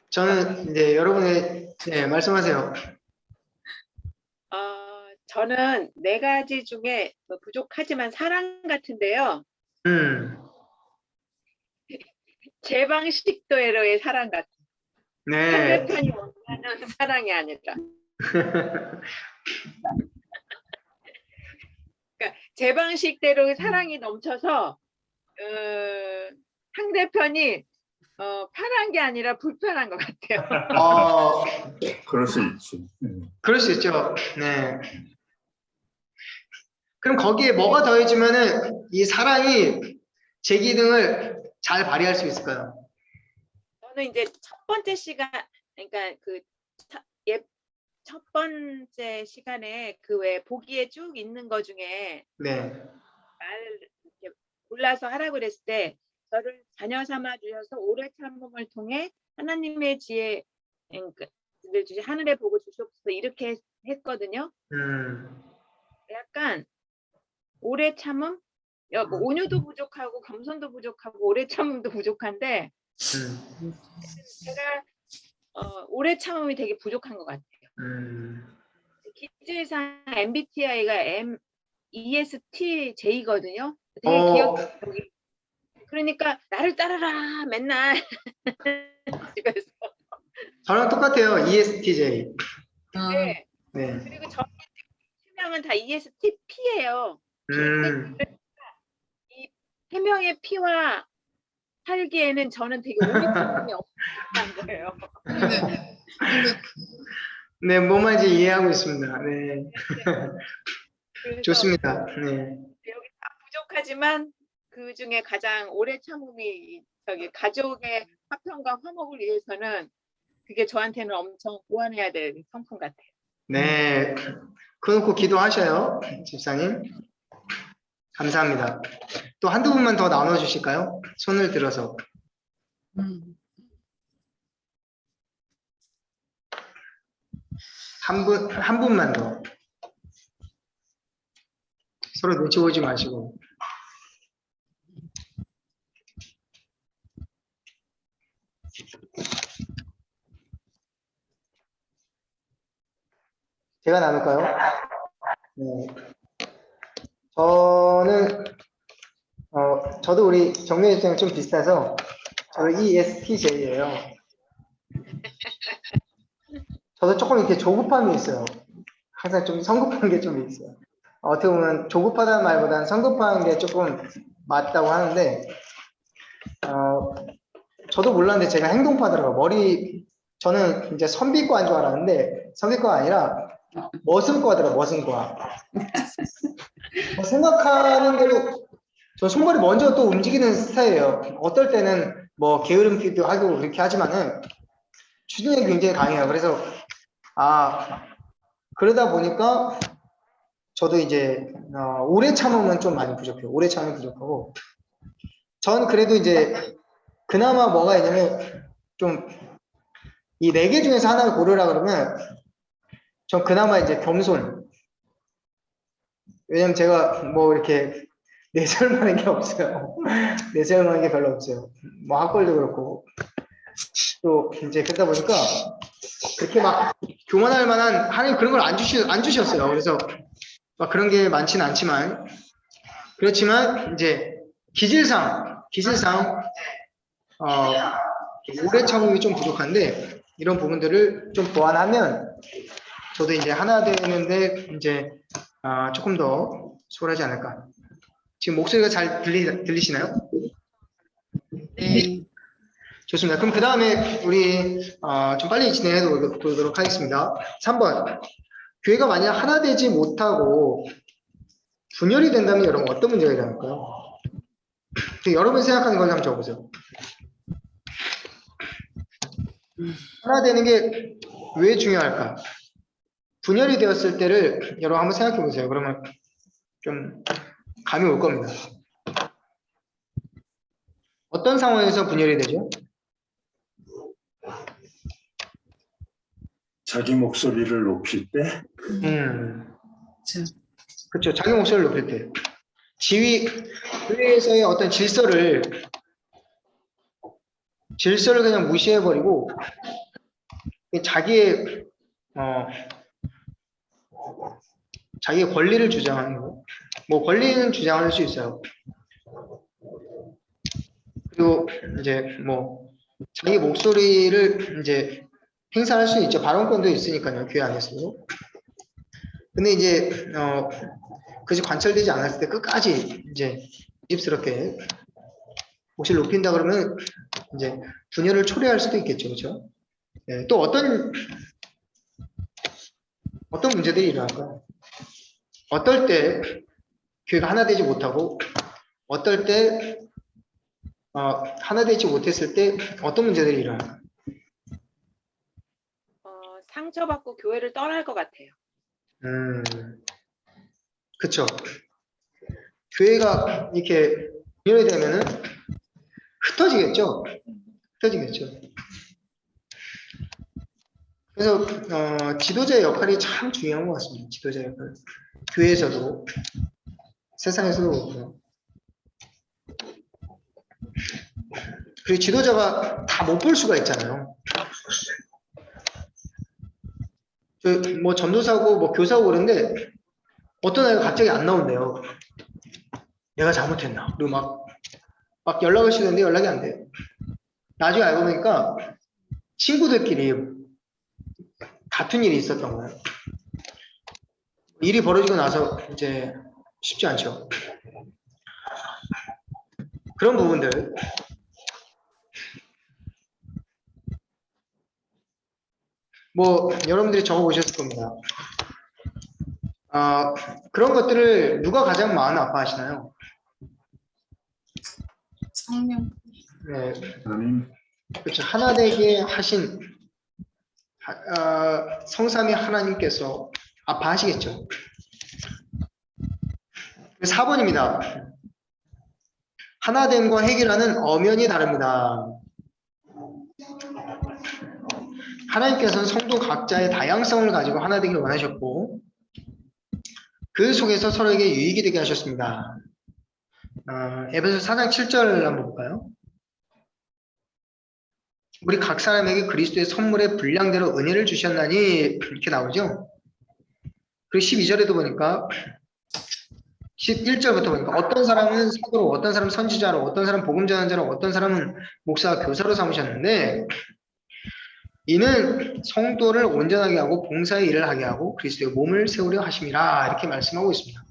저는 이제 여러분의 네, 말씀하세요. 저는 네 가지 중에 뭐 부족하지만 사랑 같은데요. 제 방식대로의 사랑 같은. 네. 상대편이 원하는 사랑이 아니라. 그러니까 제 방식대로의 사랑이 넘쳐서 상대편이 편한 게 아니라 불편한 것 같아요. 그럴 수 있지. 그럴 수 있죠. 네. 그럼 거기에 뭐가 더해지면은 이 사랑이 제 기능을 잘 발휘할 수 있을까요? 저는 이제 첫 번째 시간, 그러니까 첫 번째 시간에 그 왜 보기에 쭉 있는 거 중에 네. 말 이렇게 골라서 하라고 그랬을 때 저를 자녀 삼아 주셔서 오래 참음을 통해 하나님의 지혜를 주시 하늘에 보고 주시옵소서 이렇게 했거든요. 약간 오래 참음, 뭐 온유도 부족하고 겸손도 부족하고 오래 참음도 부족한데 제가 오래 참음이 되게 부족한 것 같아요. 기질상 MBTI가 ESTJ거든요. 되게 기억력이. 그러니까 나를 따르라 맨날 집에서. 저랑 똑같아요. ESTJ. 네. 네. 그리고 저희 팀명은 다 ESTP예요. 이 세 명의 P와 살기에는 저는 되게 오래 참음이 없는 거예요. 네, 뭔 말인지 이해하고 있습니다. 네. 좋습니다. 네. 여기 다 부족하지만 그 중에 가장 오래 참음이 저기 가족의 화평과 화목을 위해서는 그게 저한테는 엄청 보완해야 될 성품 같아요. 네. 그놓고 기도하셔요, 집사님. 감사합니다. 또 한두 분만 더 나눠주실까요? 손을 들어서. 한 분만 더. 서로 눈치 보지 마시고. 제가 나눌까요? 네. 저도 우리 정면 입장이 좀 비슷해서 저도 ESTJ예요. 저도 조금 이렇게 조급함이 있어요. 항상 좀 성급한 게 좀 있어요. 어떻게 보면 조급하다는 말보다는 성급한 게 조금 맞다고 하는데, 저도 몰랐는데 제가 행동파더라고요. 저는 이제 선비과인 줄 알았는데, 선비과가 아니라 머슴과더라고요, 머슴과. 생각하는 대로, 저 손발이 먼저 또 움직이는 스타일이에요. 어떨 때는 뭐 게으름 피기도 하고 그렇게 하지만은, 추진력이 굉장히 강해요. 그래서, 그러다 보니까, 저도 이제 오래 참으면 좀 많이 부족해요. 오래 참으면 부족하고 전 그래도 이제 그나마 뭐가 있냐면 좀 이 네 개 중에서 하나를 고르라 그러면 전 그나마 이제 겸손. 왜냐면 제가 뭐 이렇게 내세울만한 게 없어요. 내세울만한 게 별로 없어요. 뭐 학벌도 그렇고 또 이제 그러다 보니까 그렇게 막 교만할 만한 하나님 그런 걸 안 주셨어요. 그래서 막 그런 게 많지는 않지만 그렇지만 이제 기질상 오래 참음이 좀 부족한데 이런 부분들을 좀 보완하면 저도 이제 하나 되는데 이제 조금 더 수월하지 않을까. 지금 목소리가 잘 들리시나요? 네. 좋습니다. 그럼 그 다음에 우리 좀 빨리 진행해 보도록 하겠습니다. 3번. 교회가 만약 하나 되지 못하고 분열이 된다면 여러분 어떤 문제가 일어날까요? 여러분 생각하는 걸 한번 적어보세요. 하나 되는 게 왜 중요할까? 분열이 되었을 때를 여러분 한번 생각해 보세요. 그러면 좀 감이 올 겁니다. 어떤 상황에서 분열이 되죠? 자기 목소리를 높일 때 그렇죠. 자기 목소리를 높일 때. 교회에서의 어떤 질서를 그냥 무시해버리고, 자기의 권리를 주장하는 거. 뭐, 권리는 주장할 수 있어요. 그리고 이제 뭐, 자기 목소리를 이제 행사할 수 있죠. 발언권도 있으니까요. 교회 안에서도. 근데 이제, 그것이 관철되지 않았을 때 끝까지 이제 고집스럽게 목소리를 높인다 그러면 이제 분열을 초래할 수도 있겠죠. 그렇죠? 네, 또 어떤 문제들이 일어날까요? 어떨 때 교회가 하나 되지 못하고 어떨 때 하나 되지 못했을 때 어떤 문제들이 일어날까요? 상처받고 교회를 떠날 것 같아요. 그쵸. 교회가 이렇게 분열이 되면은 흩어지겠죠. 그래서 지도자의 역할이 참 중요한 것 같습니다. 지도자의 역할. 교회에서도 세상에서도 그렇고요. 그리고 지도자가 다 못 볼 수가 있잖아요. 뭐 전도사고 뭐 교사고 그런데 어떤 애가 갑자기 안 나온대요. 내가 잘못했나? 그리고 막 연락을 시도했는데 연락이 안 돼요. 나중에 알고 보니까 친구들끼리 같은 일이 있었던 거예요. 일이 벌어지고 나서 이제 쉽지 않죠. 그런 부분들. 뭐 여러분들이 적어보셨을 겁니다. 그런 것들을 누가 가장 마음 아파하시나요? 성령. 네, 하나님 그렇죠. 하나 되게 하신 성삼위 하나님께서 아파하시겠죠. 4번입니다. 하나됨과 해결하는 엄연히 다릅니다. 하나님께서는 성도 각자의 다양성을 가지고 하나 되기를 원하셨고 그 속에서 서로에게 유익이 되게 하셨습니다. 에베소 4장 7절 한번 볼까요? 우리 각 사람에게 그리스도의 선물의 분량대로 은혜를 주셨나니 이렇게 나오죠. 그리고 12절에도 보니까 11절부터 보니까 어떤 사람은 사도로, 어떤 사람은 선지자로, 어떤 사람은 복음 전환자로, 어떤 사람은 목사와 교사로 삼으셨는데 이는 성도를 온전하게 하고 봉사의 일을 하게 하고 그리스도의 몸을 세우려 하심이라 이렇게 말씀하고 있습니다.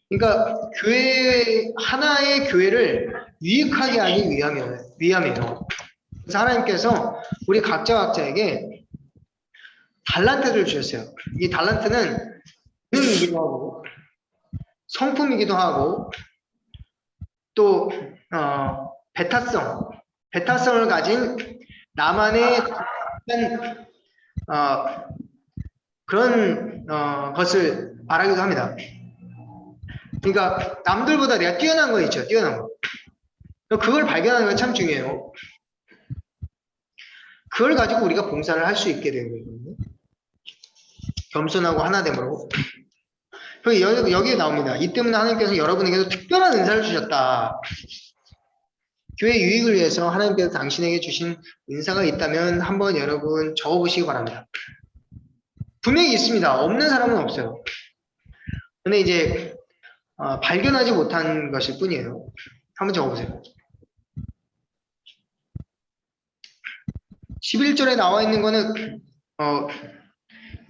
그러니까 하나의 교회를 유익하게 하기 위함이에요. 그래서 하나님께서 우리 각자에게 달란트를 주셨어요. 이 달란트는 기능이기도 하고 성품이기도 하고 또 베타성을 가진 나만의 그런 것을 말하기도 합니다. 그러니까 남들보다 내가 뛰어난 거 있죠. 뛰어난 거. 그걸 발견하는 건 참 중요해요. 그걸 가지고 우리가 봉사를 할 수 있게 되는 거거든요. 겸손하고 하나됨으로. 그리고 여기에 나옵니다. 이 때문에 하나님께서 여러분에게도 특별한 은사를 주셨다. 교회 유익을 위해서 하나님께서 당신에게 주신 은사가 있다면 한번 여러분 적어보시기 바랍니다. 분명히 있습니다. 없는 사람은 없어요. 근데 이제 발견하지 못한 것일 뿐이에요. 한번 적어보세요. 11절에 나와 있는 거는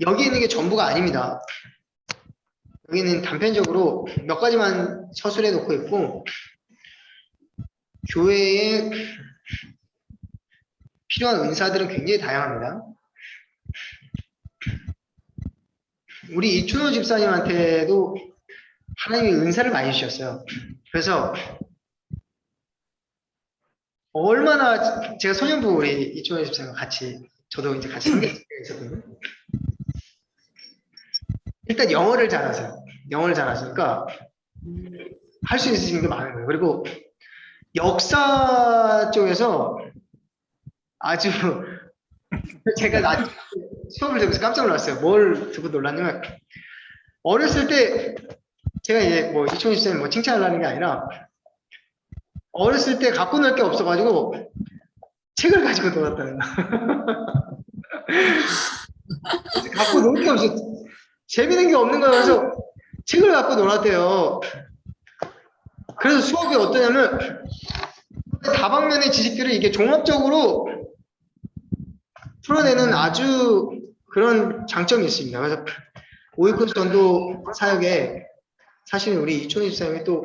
여기 있는 게 전부가 아닙니다. 여기는 단편적으로 몇 가지만 서술해 놓고 있고 교회에 필요한 은사들은 굉장히 다양합니다. 우리 이춘호 집사님한테도 하나님이 은사를 많이 주셨어요. 그래서 얼마나 제가 소년부 우리 이춘호 집사님과 같이 저도 이제 같이 섬겼을 때 있었거든요. 일단 영어를 잘하세요. 영어를 잘하시니까 할 수 있으신 게 많은 거예요. 그리고 역사 쪽에서 아주 제가 수업을 듣고서 깜짝 놀랐어요. 뭘 듣고 놀랐냐면 어렸을 때 제가 이제 뭐 이춘호 집사님 뭐 칭찬하려는 게 아니라 어렸을 때 갖고 놀 게 없어가지고 책을 가지고 놀았다는 거. 갖고 놀 게 없어. 재밌는 게 없는 거여서 책을 갖고 놀았대요. 그래서 수업이 어떠냐면 다방면의 지식들을 이게 종합적으로 풀어내는 아주 그런 장점이 있습니다. 그래서 오이코스 전도 사역에 사실 우리 이춘호 집사님이 또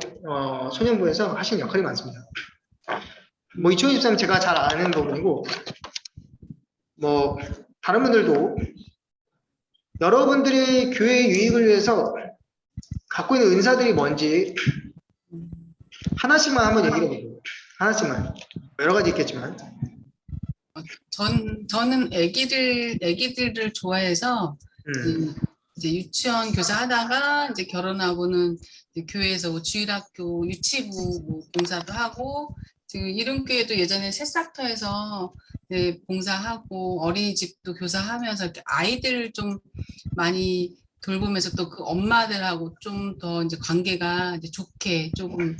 소년부에서 하신 역할이 많습니다. 뭐 이춘호 집사님 제가 잘 아는 부분이고 뭐 다른 분들도 여러분들이 교회의 유익을 위해서 갖고 있는 은사들이 뭔지 하나씩만 한번 얘기해 보세요. 하나씩만. 여러 가지 있겠지만. 저는 애기들을 좋아해서 이제 유치원 교사 하다가 이제 결혼하고는 이제 교회에서 뭐 주일학교 유치부 뭐 봉사도 하고 지금 이름교회도 예전에 새싹터에서 네, 봉사하고 어린이집도 교사하면서 이렇게 아이들 좀 많이 돌보면서 또 그 엄마들하고 좀 더 이제 관계가 이제 좋게 조금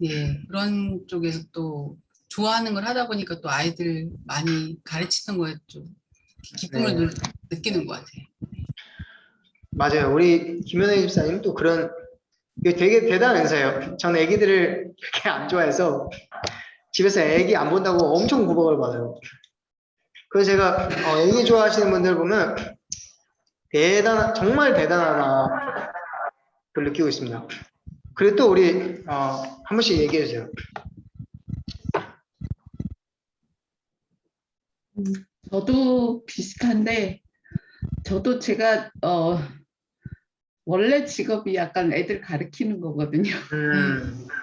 예 그런 쪽에서 또 좋아하는 걸 하다 보니까 또 아이들 많이 가르치는 거에 좀 기쁨을 느끼는 것 같아요. 맞아요. 우리 김현애 집사님 또 그런 이게 되게 대단한 은사예요. 저는 애기들을 그렇게 안 좋아해서 집에서 애기 안 본다고 엄청 구박을 받아요. 그래서 제가 애기 좋아하시는 분들 보면 정말 대단하다 그걸 느끼고 있습니다. 그리고 또 우리 한 번씩 얘기해 주세요. 저도 비슷한데 저도 제가 원래 직업이 약간 애들 가르치는 거거든요.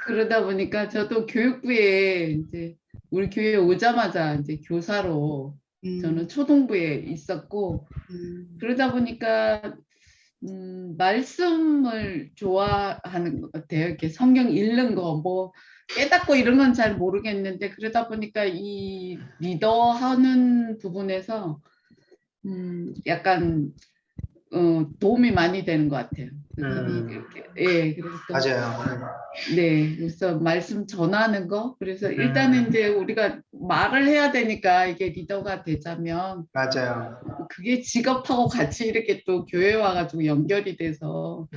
그러다 보니까 저도 교육부에 이제 우리 교회 오자마자 이제 교사로 저는 초등부에 있었고 그러다 보니까 말씀을 좋아하는 것 같아요. 이렇게 성경 읽는 거 뭐 깨닫고 이런 건 잘 모르겠는데 그러다 보니까 이 리더하는 부분에서 약간 도움이 많이 되는 것 같아요. 예, 그래서 또, 맞아요. 네, 그래서 말씀 전하는 거. 그래서 일단은 이제 우리가 말을 해야 되니까 이게 리더가 되자면 맞아요. 그게 직업하고 같이 이렇게 또 교회 와가지고 연결이 돼서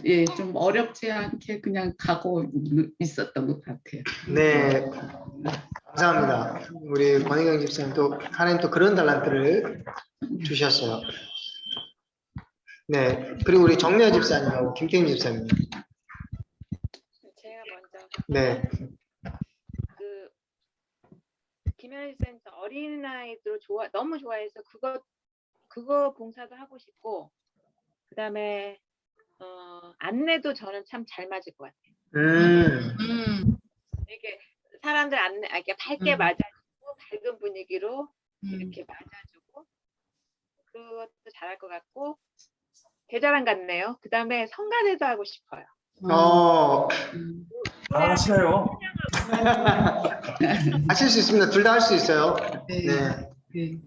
예, 좀 어렵지 않게 그냥 가고 있었던 것 같아요. 네, 감사합니다. 우리 권희경 집사님 또 하나님 또 그런 달란트를 주셨어요. 네, 그리고 우리 정미아 집사님하고 김태임 집사님. 제가 먼저 네, 그 김현희 센터 어린아이들 너무 좋아해서 그거 봉사도 하고 싶고 그다음에 안내도 저는 참 잘 맞을 것 같아요. 이게 사람들 안내 이렇게 밝게 맞아주고 밝은 분위기로 이렇게 맞아주고 그것도 잘할 것 같고 계절안 같네요. 그다음에 성가대도 하고 싶어요. 잘하시네요. 하실 수 있습니다. 둘 다 할 수 있어요. 네. 네, 네.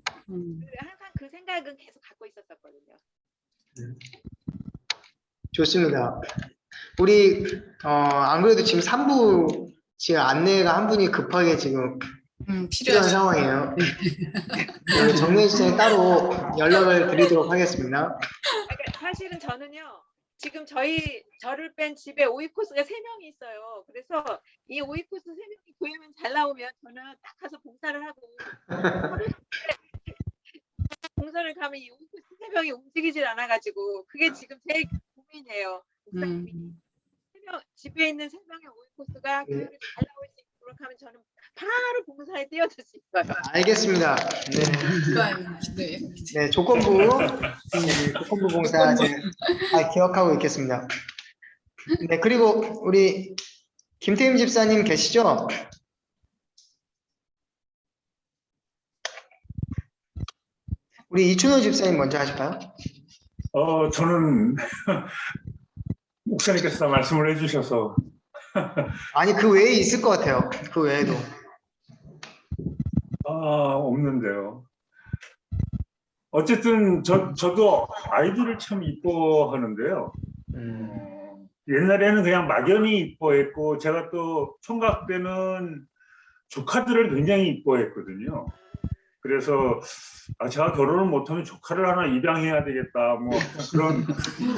항상 그 생각은 계속 갖고 있었거든요. 좋습니다. 우리 안 그래도 지금 3부 지금 안내가 한 분이 급하게 지금 필요한 필요하죠. 상황이에요. 네, 정면 씨에 따로 연락을 드리도록 하겠습니다. 그러니까 사실은 저는요. 지금 저를 뺀 집에 오이코스가 3명이 있어요. 그래서 이 오이코스 3명이 교회만 잘 나오면 저는 딱 가서 봉사를 하고 봉사를 가면 이 오이코스 3명이 움직이질 않아가지고 그게 지금 제일 고민이에요. 목사님이 집에 있는 3명의 오이코스가 교회를 잘 나올 수 있도록 기억하면 저는 바로 봉사에 뛰어들 수 있어요. 알겠습니다. 네. 좋아요. 네. 네, 조건부 봉사 기억하고 있겠습니다. 네, 그리고 우리 김태임 집사님 계시죠? 우리 이춘호 집사님 먼저 하실까요? 저는 목사님께서 다 말씀을 해주셔서 아니, 그 외에 있을 것 같아요. 그 외에도. 없는데요. 어쨌든 저도 아이들을 참 이뻐하는데요. 옛날에는 그냥 막연히 이뻐했고, 제가 또 총각 때는 조카들을 굉장히 이뻐했거든요. 그래서 제가 결혼을 못하면 조카를 하나 입양해야 되겠다, 뭐 그런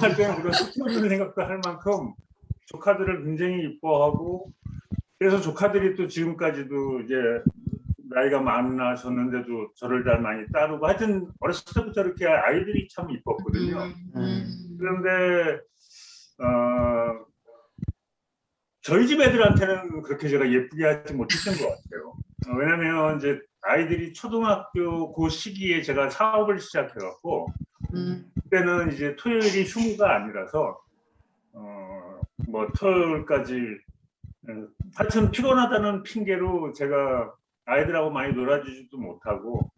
할 때는 그런 쓸데없는 생각도 할 만큼 조카들을 굉장히 이뻐하고, 그래서 조카들이 또 지금까지도 이제 나이가 많아졌는데도 저를 잘 많이 따르고, 하여튼 어렸을 때부터 이렇게 아이들이 참 이뻤거든요. 그런데 저희 집 애들한테는 그렇게 제가 예쁘게 하지 못했던 것 같아요. 왜냐면 이제 아이들이 초등학교 그 시기에 제가 사업을 시작해갖고, 그때는 이제 토요일이 휴무가 아니라서 뭐 토요일까지 하여튼 피곤하다는 핑계로 제가 아이들하고 많이 놀아주지도 못하고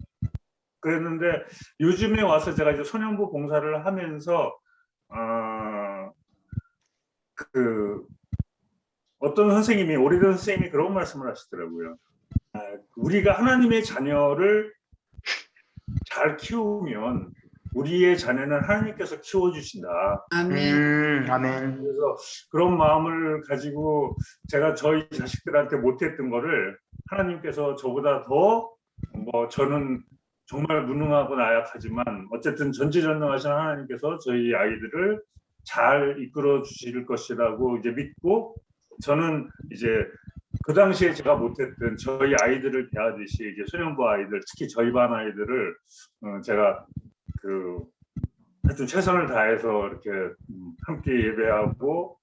그랬는데, 요즘에 와서 제가 이제 소년부 봉사를 하면서 어떤 선생님이, 오래된 선생님이 그런 말씀을 하시더라고요. 우리가 하나님의 자녀를 잘 키우면 우리의 자녀는 하나님께서 키워주신다. 아멘. 아멘. 그래서 그런 마음을 가지고 제가 저희 자식들한테 못했던 거를 하나님께서 저보다 더, 뭐 저는 정말 무능하고 나약하지만 어쨌든 전지전능하신 하나님께서 저희 아이들을 잘 이끌어 주실 것이라고 이제 믿고, 저는 이제 그 당시에 제가 못했던 저희 아이들을 대하듯이 이제 소년부 아이들, 특히 저희 반 아이들을 제가 하여튼 최선을 다해서 이렇게 함께 예배하고,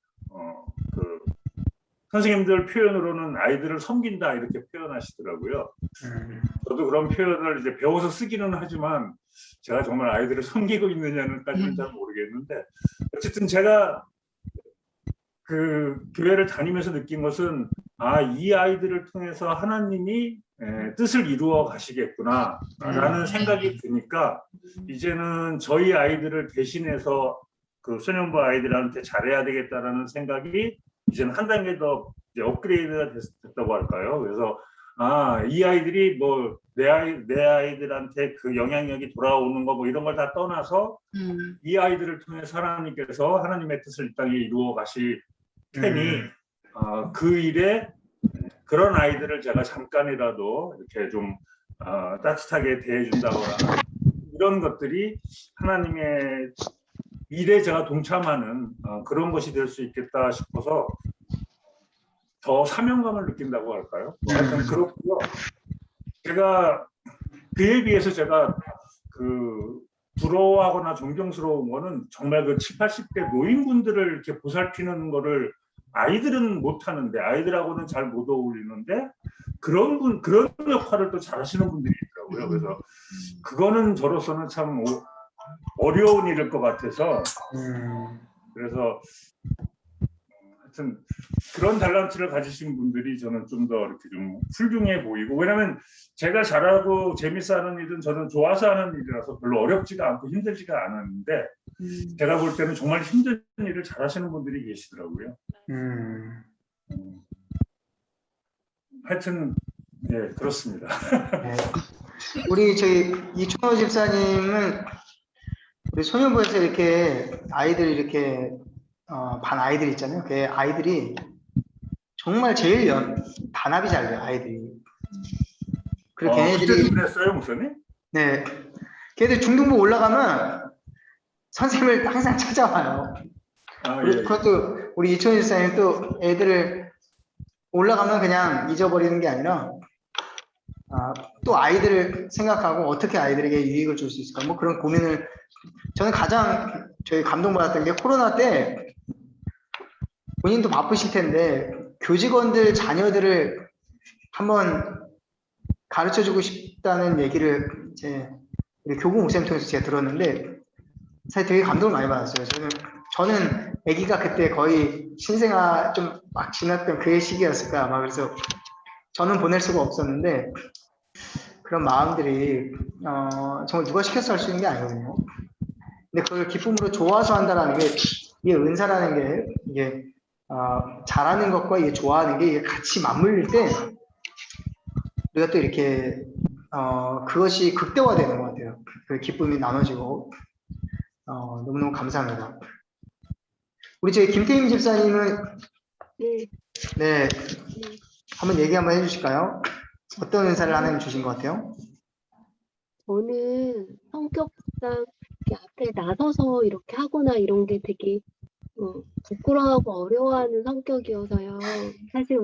선생님들 표현으로는 아이들을 섬긴다 이렇게 표현하시더라고요. 저도 그런 표현을 이제 배워서 쓰기는 하지만 제가 정말 아이들을 섬기고 있느냐는까지는 잘 모르겠는데, 어쨌든 제가 그 교회를 다니면서 느낀 것은 이 아이들을 통해서 하나님이 뜻을 이루어 가시겠구나 라는 생각이 드니까, 이제는 저희 아이들을 대신해서 그 소년부 아이들한테 잘해야 되겠다라는 생각이 이제는 한 단계 더 이제 업그레이드가 됐다고 할까요? 그래서 이 아이들이 뭐 내 아이들한테 그 영향력이 돌아오는 거 뭐 이런 걸 다 떠나서 이 아이들을 통해서 하나님께서 하나님의 뜻을 이 땅에 이루어 가실 테니 그 일에 그런 아이들을 제가 잠깐이라도 이렇게 좀 따뜻하게 대해준다거나 이런 것들이 하나님의 일에 제가 동참하는 그런 것이 될 수 있겠다 싶어서 더 사명감을 느낀다고 할까요? 하여튼 그렇고요. 제가 그에 비해서 제가 부러워하거나 존경스러운 거는 정말 그 70, 80대 노인분들을 이렇게 보살피는 거를 아이들은 못하는데, 아이들하고는 잘 못 어울리는데 그런 역할을 또 잘하시는 분들이 있더라고요. 그래서 그거는 저로서는 참 어려운 일일 것 같아서, 그래서 하여튼 그런 달란트를 가지신 분들이 저는 좀 더 이렇게 좀 훌륭해 보이고, 왜냐하면 제가 잘하고 재밌어 하는 일은 저는 좋아서 하는 일이라서 별로 어렵지가 않고 힘들지가 않았는데, 제가 볼 때는 정말 힘든 일을 잘하시는 분들이 계시더라고요. 하여튼 네, 그렇습니다. 네. 우리 저희 이춘호 집사님은 우리 소년부에서 이렇게 아이들 이렇게 반 아이들 있잖아요. 그 아이들이 정말 제일 단합이 잘 돼요, 아이들이. 그리고 걔네들이 그랬어요, 목사님? 네, 걔들 중등부 올라가면 선생님을 항상 찾아와요. 예. 그것도 우리 이춘호 집사님 또 애들을 올라가면 그냥 잊어버리는 게 아니라 또 아이들을 생각하고 어떻게 아이들에게 유익을 줄 수 있을까, 뭐 그런 고민을, 저는 가장 저희 감동받았던 게 코로나 때 본인도 바쁘실 텐데 교직원들 자녀들을 한번 가르쳐 주고 싶다는 얘기를 이제 우리 교구 목사님 통해서 제가 들었는데 사실 되게 감동을 많이 받았어요. 저는 아기가 그때 거의 신생아 좀 막 지났던 그 시기였을까 아마. 그래서 저는 보낼 수가 없었는데 그런 마음들이 정말 누가 시켜서 할 수 있는 게 아니거든요. 근데 그걸 기쁨으로 좋아서 한다는 게 이게 은사라는 게 이게 잘하는 것과 이게 좋아하는 게 이게 같이 맞물릴 때 우리가 또 이렇게 그것이 극대화되는 것 같아요. 그 기쁨이 나눠지고 너무너무 감사합니다. 우리 저희 김태임 집사님은 네 한번 얘기 한번 해주실까요? 어떤 은사를 하나님 주신 것 같아요? 저는 성격상 이렇게 앞에 나서서 이렇게 하거나 이런 게 되게 부끄러워하고 어려워하는 성격이어서요. 사실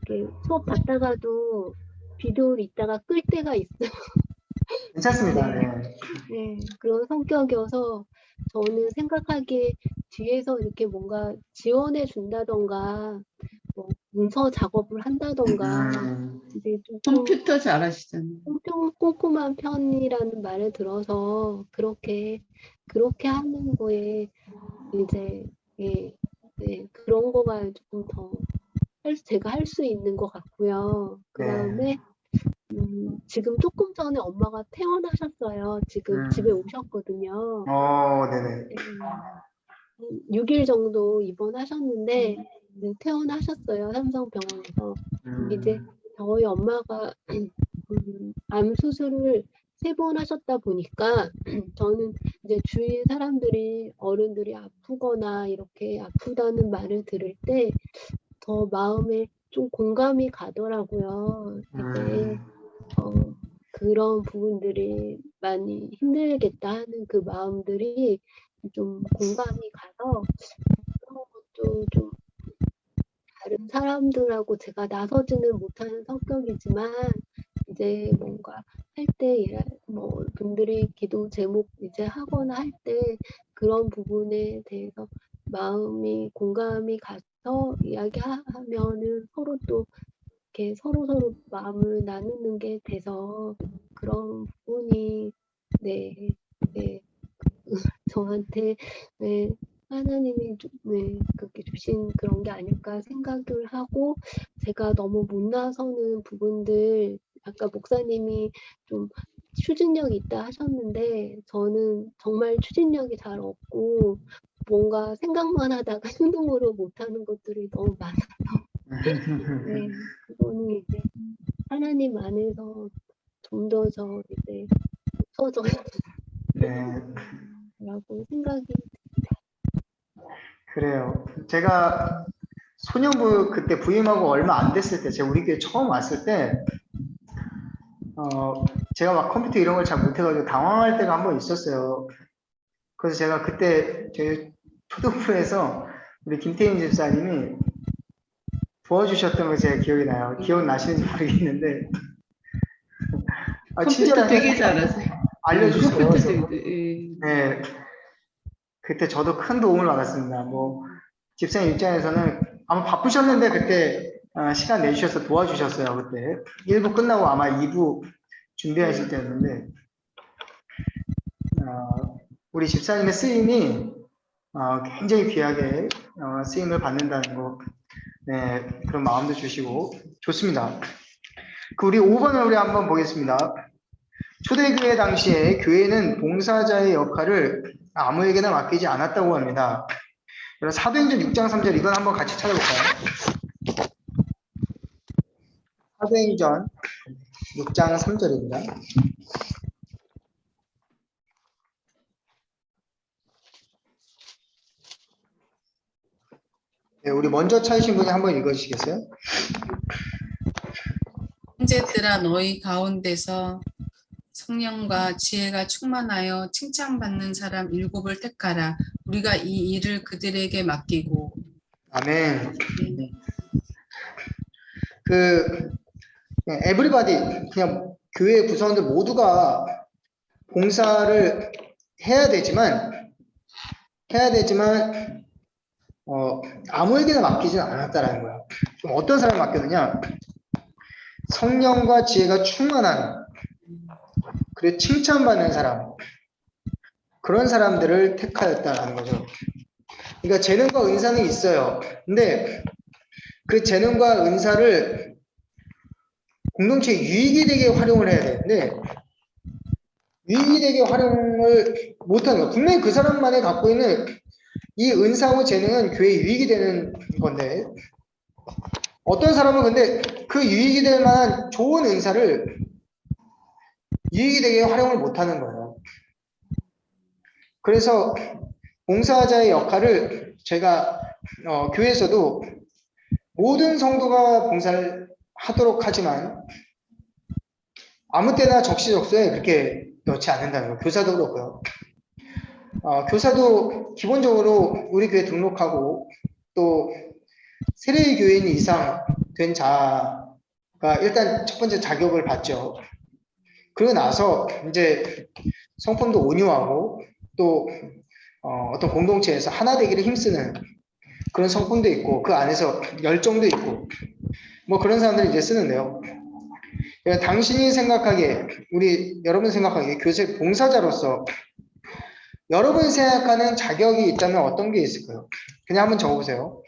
이렇게 수업 받다가도 비디오를 있다가 끌 때가 있어요. 괜찮습니다. 네. 네, 그런 성격이어서 저는 생각하기에 뒤에서 이렇게 뭔가 지원해 준다던가 뭐 문서 작업을 한다던가 이제 좀 컴퓨터 잘하시잖아요. 꼼꼼한 편이라는 말을 들어서 그렇게 하는 거에 이제 그런 거가 조금 더 제가 할 수 있는 것 같고요. 그 다음에 지금 조금 전에 엄마가 퇴원하셨어요. 지금 집에 오셨거든요. 네네. 6일 정도 입원하셨는데 퇴원하셨어요. 삼성병원에서. 이제 저희 엄마가 암 수술을 3번 하셨다 보니까 저는 이제 주위 사람들이 어른들이 아프거나 이렇게 아프다는 말을 들을 때 더 마음에 좀 공감이 가더라고요. 이게 그런 부분들이 많이 힘들겠다 하는 그 마음들이 좀 공감이 가서 그런 것도 좀 다른 사람들하고 제가 나서지는 못하는 성격이지만 이제 뭔가 할 때 뭐 분들이 기도 제목 이제 하거나 할 때 그런 부분에 대해서 마음이 공감이 가서 이야기하면은 서로 또 이렇게 서로 마음을 나누는 게 돼서 그런 부분이 저한테 하나님이 그렇게 주신 그런 게 아닐까 생각을 하고 제가 너무 못 나서는 부분들 아까 목사님이 좀 추진력이 있다 하셨는데 저는 정말 추진력이 잘 없고 뭔가 생각만 하다가 행동으로 못하는 것들이 너무 많아서 그거는 이제 하나님 안에서 좀 더 이제 없어져야 라고 생각이 그래요. 제가 소년부 그때 부임하고 얼마 안 됐을 때 제가 우리 교회 처음 왔을 때 제가 막 컴퓨터 이런 걸 잘 못해가지고 당황할 때가 한 번 있었어요. 그래서 제가 그때 저희 초등부에서 우리 김태인 집사님이 도와주셨던 거 제가 기억이 나요. 기억나시는지 모르겠는데 컴퓨터 친절하게 되게 잘하세요. 알려주세요. 컴퓨터 그래서 네, 그때 저도 큰 도움을 받았습니다. 뭐 집사님 입장에서는 아마 바쁘셨는데 그때 시간 내주셔서 도와주셨어요. 그때 1부 끝나고 아마 2부 준비하실 때였는데 우리 집사님의 쓰임이 굉장히 귀하게 쓰임을 받는다는 거 그런 마음도 주시고 좋습니다. 우리 5번을 우리 한번 보겠습니다. 초대교회 당시에 교회는 봉사자의 역할을 아무에게나 맡기지 않았다고 합니다. 그래서 사도행전 6장 3절 이건 한번 같이 찾아볼까요? 사도행전 6장 3절입니다. 네, 우리 먼저 찾으신 분이 한번 읽어주시겠어요? 형제들아 너희 가운데서 성령과 지혜가 충만하여 칭찬받는 사람 7을 택하라. 우리가 이 일을 그들에게 맡기고. 아멘. 에브리바디 그냥 교회 구성원들 모두가 봉사를 해야 되지만 아무에게나 맡기지는 않았다라는 거예요. 그럼 어떤 사람이 맡겼느냐? 성령과 지혜가 충만한, 그리고 칭찬받는 사람, 그런 사람들을 택하였다라는 거죠. 그러니까 재능과 은사는 있어요. 근데 그 재능과 은사를 공동체 유익이 되게 활용을 해야 되는데 유익이 되게 활용을 못하는 거예요. 분명히 그 사람만이 갖고 있는 이 은사와 재능은 교회에 유익이 되는 건데 어떤 사람은 근데 그 유익이 될 만한 좋은 은사를 유익이 되게 활용을 못하는 거예요. 그래서 봉사자의 역할을 제가 교회에서도 모든 성도가 봉사를 하도록 하지만 아무 때나 적시적소에 그렇게 넣지 않는다는 거예요. 교사도 그렇고요. 교사도 기본적으로 우리 교회 등록하고 또 세례 교인 이상 된 자가 일단 첫 번째 자격을 받죠. 그러고 나서 이제 성품도 온유하고 또 어떤 공동체에서 하나 되기를 힘쓰는 그런 성품도 있고 그 안에서 열정도 있고 뭐 그런 사람들이 이제 쓰는데요. 그러니까 당신이 생각하기에 여러분 생각하기에 교세 봉사자로서 여러분이 생각하는 자격이 있다면 어떤 게 있을까요? 그냥 한번 적어보세요.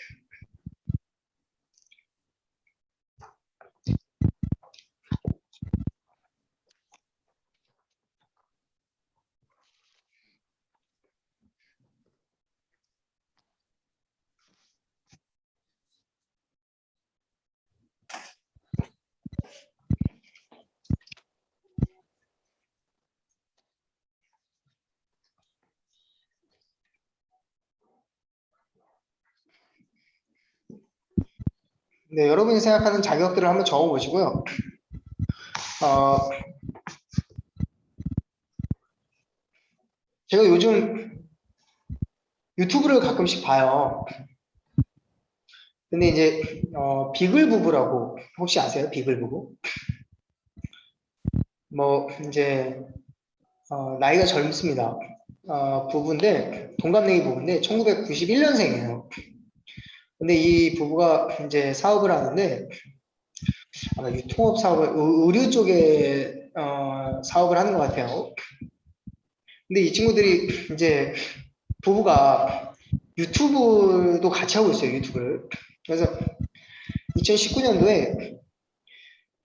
네, 여러분이 생각하는 자격들을 한번 적어보시고요. 제가 요즘 유튜브를 가끔씩 봐요. 근데 이제 비글 부부라고 혹시 아세요? 비글 부부? 뭐 이제 나이가 젊습니다. 부부인데 동갑내기 부부인데 1991년생이에요. 근데 이 부부가 이제 사업을 하는데 아마 유통업 사업을 의류 쪽에 사업을 하는 것 같아요. 근데 이 친구들이 이제 부부가 유튜브도 같이 하고 있어요. 유튜브를. 그래서 2019년도에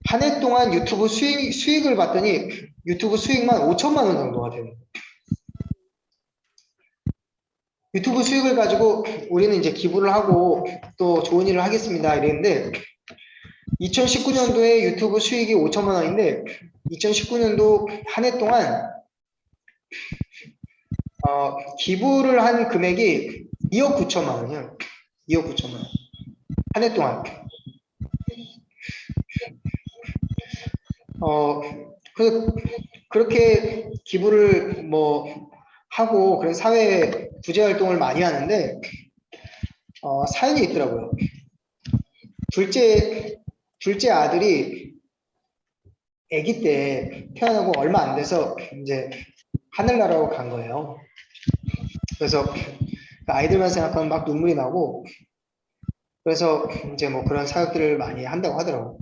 한 해 동안 유튜브 수익을 봤더니 유튜브 수익만 5천만 원 정도가 돼요. 유튜브 수익을 가지고 우리는 이제 기부를 하고 또 좋은 일을 하겠습니다 이랬는데 2019년도에 유튜브 수익이 5천만 원인데 2019년도 한 해 동안 기부를 한 금액이 2억 9천만 원이에요. 2억 9천만 원. 한 해 동안. 그래서 그렇게 기부를 뭐 하고 그런 사회 구제 활동을 많이 하는데 사연이 있더라고요. 둘째 아들이 아기 때 태어나고 얼마 안 돼서 이제 하늘나라로 간 거예요. 그래서 아이들만 생각하면 막 눈물이 나고 그래서 이제 뭐 그런 사역들을 많이 한다고 하더라고요.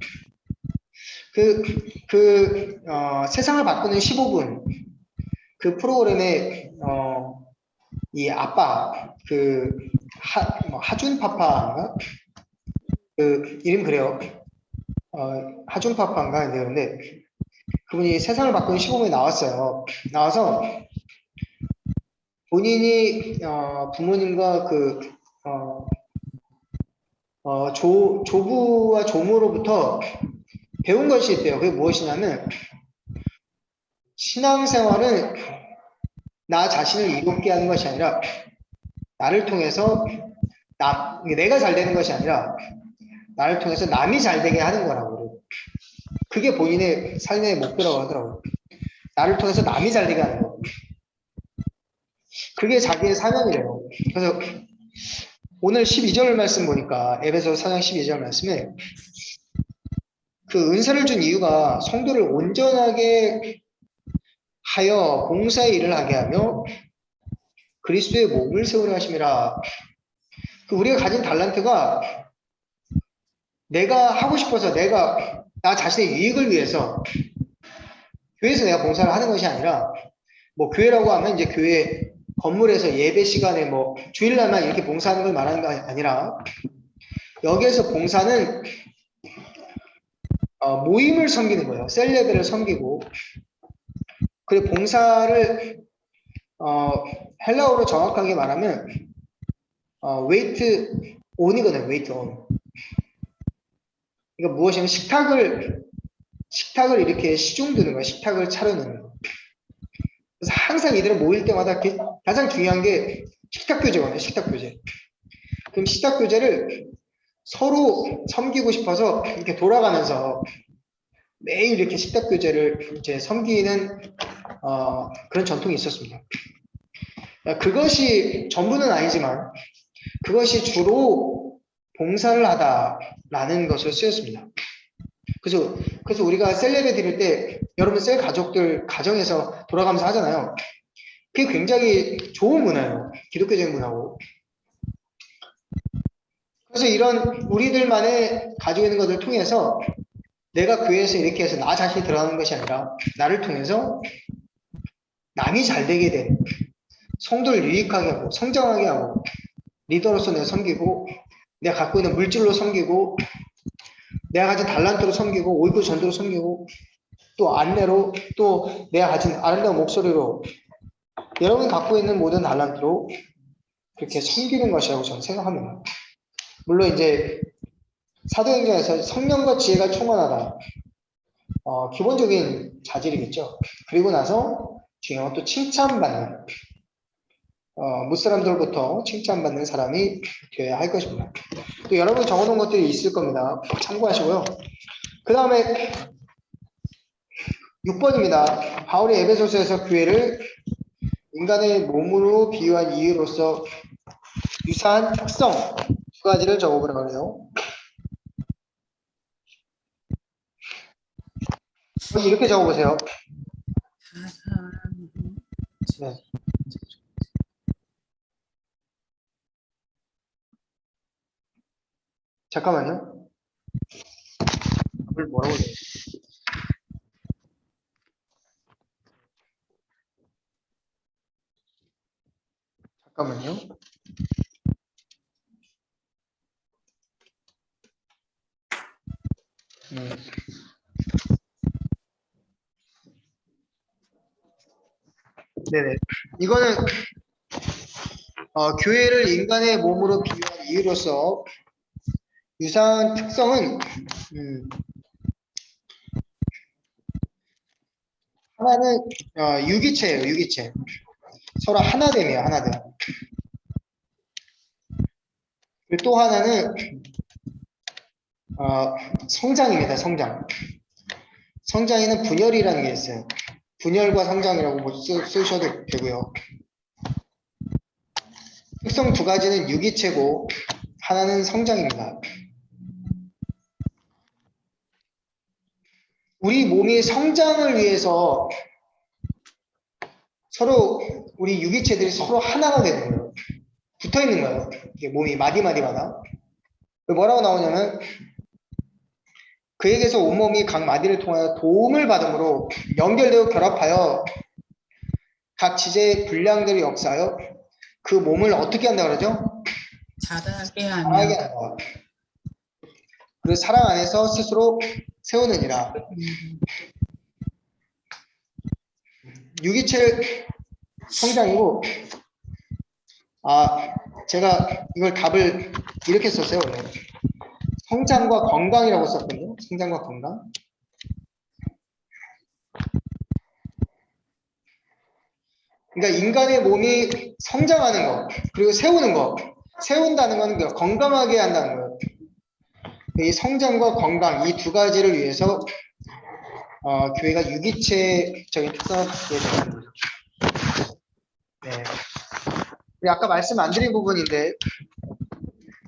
세상을 바꾸는 15분 그 프로그램에 이 아빠 하준 파파인가 그 이름 그래요. 하준 파파인가 그런데 그분이 세상을 바꾸는 15분에 나왔어요. 나와서 본인이 부모님과 조부와 조모로부터 배운 것이 있대요. 그게 무엇이냐면 신앙생활은 나 자신을 이롭게 하는 것이 아니라 나를 통해서 내가 잘 되는 것이 아니라 나를 통해서 남이 잘 되게 하는 거라고. 그게 본인의 삶의 목표라고 하더라고요. 나를 통해서 남이 잘 되게 하는 거. 그게 자기의 사명이래요. 그래서 오늘 12절 말씀 보니까 에베소 4장 12절 말씀에 그 은사를 준 이유가 성도를 온전하게 하여 봉사의 일을 하게 하며 그리스도의 몸을 세우려 하심이라. 우리가 가진 달란트가 내가 하고 싶어서 내가 나 자신의 유익을 위해서 교회에서 내가 봉사를 하는 것이 아니라 뭐 교회라고 하면 이제 교회 건물에서 예배 시간에 뭐 주일날만 이렇게 봉사하는 걸 말하는 게 아니라 여기에서 봉사는 모임을 섬기는 거예요. 셀레브를 섬기고 그리고 봉사를 헬라어로 정확하게 말하면 웨이트 온이거든요. 웨이트 온. 그러니까 무엇이냐면 식탁을 이렇게 시중드는 거예요. 식탁을 차려놓는 거예요. 그래서 항상 이들은 모일 때마다 가장 중요한 게 식탁 교제거든요. 식탁 교제. 그럼 식탁 교제를 서로 섬기고 싶어서 이렇게 돌아가면서 매일 이렇게 식탁 교제를 이제 섬기는 그런 전통이 있었습니다. 그것이 전부는 아니지만 그것이 주로 봉사를 하다라는 것을 쓰였습니다. 그래서 우리가 셀레브 드릴 때 여러분 셀 가족들 가정에서 돌아가면서 하잖아요. 그게 굉장히 좋은 문화예요. 기독교적인 문화고. 그래서 이런 우리들만의 가지고 있는 것을 통해서 내가 교회에서 이렇게 해서 나 자신이 들어가는 것이 아니라 나를 통해서 남이 잘 되게 된 성도를 유익하게 하고 성장하게 하고 리더로서 내가 섬기고 내가 갖고 있는 물질로 섬기고 내가 가진 달란트로 섬기고 오이고 전도로 섬기고 또 안내로 또 내가 가진 아름다운 목소리로 여러분이 갖고 있는 모든 달란트로 그렇게 섬기는 것이라고 저는 생각합니다. 물론 이제 사도행전에서 성령과 지혜가 충만하다. 기본적인 자질이겠죠. 그리고 나서 중요한 건 또 칭찬받는 무사람들부터 칭찬받는 사람이 되어야 할 것입니다. 또 여러분 적어놓은 것들이 있을 겁니다. 참고하시고요. 그 다음에 6번입니다. 바울이 에베소서에서 교회를 인간의 몸으로 비유한 이유로서 유사한 특성 두 가지를 적어보라고 해요. 이렇게 적어보세요. 네. 잠깐만요. 그걸 뭐라고 해요? 잠깐만요. 네네. 이거는 교회를 인간의 몸으로 비유한 이유로서 유사한 특성은 하나는 유기체예요. 유기체. 서로 하나됨이에요. 하나됨. 그리고 또 하나는 성장입니다. 성장. 성장에는 분열이라는 게 있어요. 분열과 성장이라고 쓰셔도 되고요. 특성 두 가지는 유기체고 하나는 성장입니다. 우리 몸이 성장을 위해서 서로 우리 유기체들이 서로 하나가 되는 거예요. 붙어 있는 거예요. 이게 몸이 마디마디마다. 뭐라고 나오냐면 그에게서 온몸이 각 마디를 통하여 도움을 받음으로 연결되어 결합하여 각 지체의 분량들을 역사하여 그 몸을 어떻게 한다 그러죠? 자라게 자라게 하면 하는 거예요. 그 사랑 안에서 스스로 세우느니라. 유기체 성장이고 제가 이걸 답을 이렇게 썼어요. 원래. 성장과 건강이라고 썼거든요. 성장과 건강. 그러니까 인간의 몸이 성장하는 거 그리고 세우는 거 세운다는 건 건강하게 한다는 거예요. 이 성장과 건강 이 두 가지를 위해서 교회가 유기체적인 특성을 갖게 되는 거죠. 네. 우리 아까 말씀 안 드린 부분인데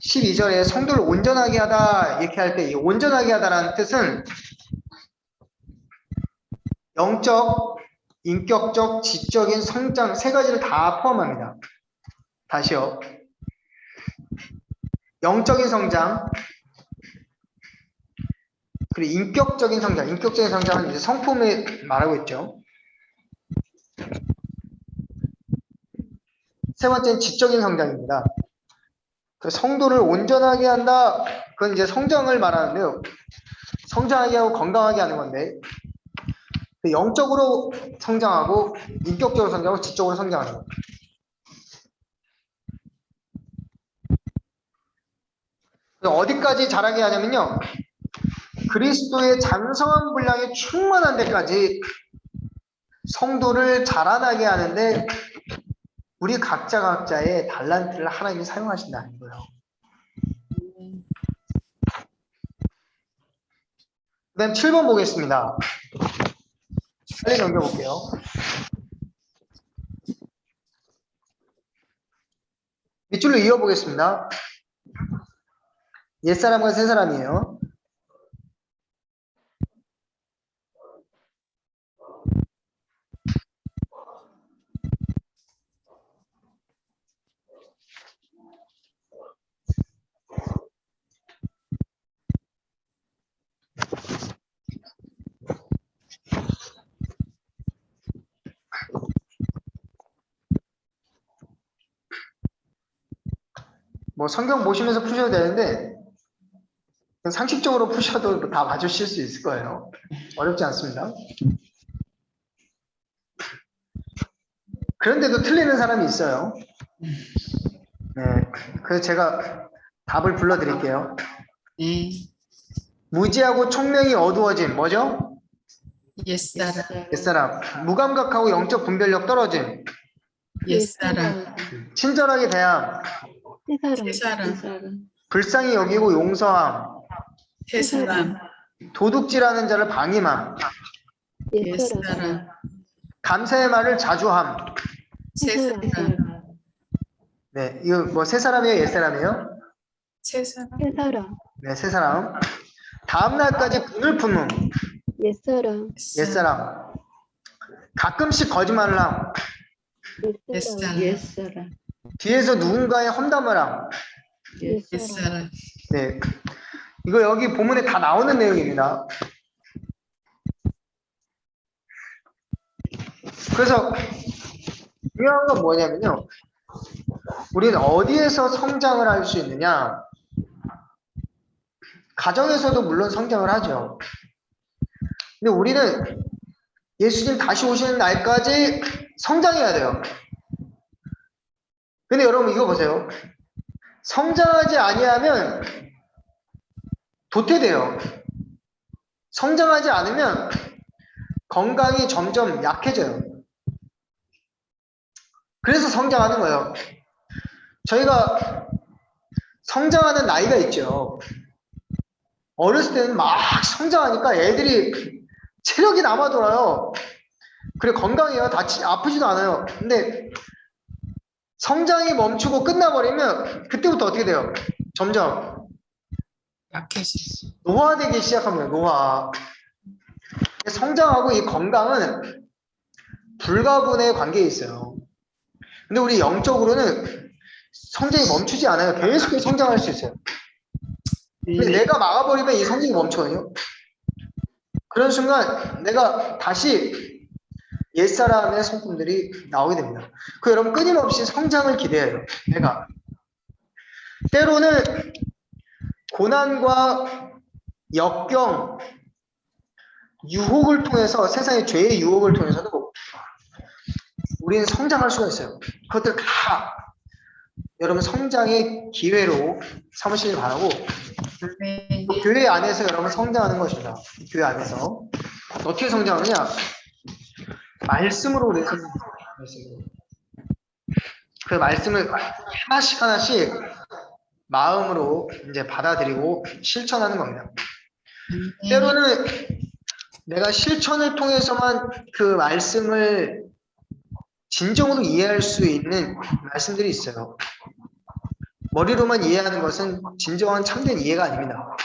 12절에 성도를 온전하게 하다 이렇게 할 때 이 온전하게 하다라는 뜻은 영적, 인격적, 지적인 성장 세 가지를 다 포함합니다. 다시요. 영적인 성장, 그리고 인격적인 성장. 인격적인 성장은 이제 성품을 말하고 있죠. 세 번째는 지적인 성장입니다. 그 성도를 온전하게 한다. 그건 이제 성장을 말하는데요. 성장하게 하고 건강하게 하는 건데, 그 영적으로 성장하고 인격적으로 성장하고 지적으로 성장하는 거예요. 그래서 어디까지 자라게 하냐면요. 그리스도의 장성한 분량이 충만한 데까지 성도를 자라나게 하는데 우리 각자의 달란트를 하나님이 사용하신다는 거예요. 그 다음 7번 보겠습니다. 빨리 넘겨볼게요. 밑줄로 이어보겠습니다. 옛사람과 새사람이에요. 뭐 성경 보시면서 푸셔도 되는데 그냥 상식적으로 푸셔도 다 맞으실 수 있을 거예요. 어렵지 않습니다. 그런데도 틀리는 사람이 있어요. 네, 그래서 제가 답을 불러드릴게요. 네. 무지하고 총명이 어두워짐. 뭐죠? 옛사람. 옛사람. 무감각하고 영적 분별력 떨어짐. 옛사람. 친절하게 대함. 새사람. 불쌍히 여기고 용서함. 새사람. 도둑질하는 자를 방임함. 옛사람. 감사의 말을 자주 함. 새사람. 네, 이거 뭐 새 사람이에요, 옛 사람이에요? 새사람. 네, 새 사람. 다음 날까지 분을 품음. 옛사람. 옛 사람. 가끔씩 거짓말을 함. 옛사람. 뒤에서 누군가의 험담을 함. 옛사람. 네, 이거 여기 본문에 다 나오는 내용입니다. 그래서 중요한 건 뭐냐면요. 우리는 어디에서 성장을 할 수 있느냐? 가정에서도 물론 성장을 하죠. 근데 우리는 예수님 다시 오시는 날까지 성장해야 돼요. 근데 여러분 이거 보세요. 성장하지 아니하면 도태돼요. 성장하지 않으면 건강이 점점 약해져요. 그래서 성장하는 거예요. 저희가 성장하는 나이가 있죠. 어렸을 때는 막 성장하니까 애들이 체력이 남아 돌아요. 그래 건강해요. 아프지도 않아요. 근데 성장이 멈추고 끝나버리면 그때부터 어떻게 돼요? 점점 약해지. 노화되기 시작합니다. 노화. 성장하고 이 건강은 불가분의 관계에 있어요. 근데 우리 영적으로는 성장이 멈추지 않아요. 계속 성장할 수 있어요. 근데 내가 막아버리면 이 성장이 멈추거든요. 그런 순간 내가 다시 옛사람의 성품들이 나오게 됩니다. 그 여러분 끊임없이 성장을 기대해요. 내가 때로는 고난과 역경, 유혹을 통해서 세상의 죄의 유혹을 통해서도 우리는 성장할 수가 있어요. 그것들 다 여러분 성장의 기회로 삼으시길 바라고 네. 교회 안에서 여러분 성장하는 것입니다. 교회 안에서 어떻게 성장하느냐? 말씀으로 우리 성장합니다. 그 말씀을 하나씩 마음으로 이제 받아들이고 실천하는 겁니다. 때로는 내가 실천을 통해서만 그 말씀을 진정으로 이해할 수 있는 말씀들이 있어요. 머리로만 이해하는 것은 진정한 참된 이해가 아닙니다.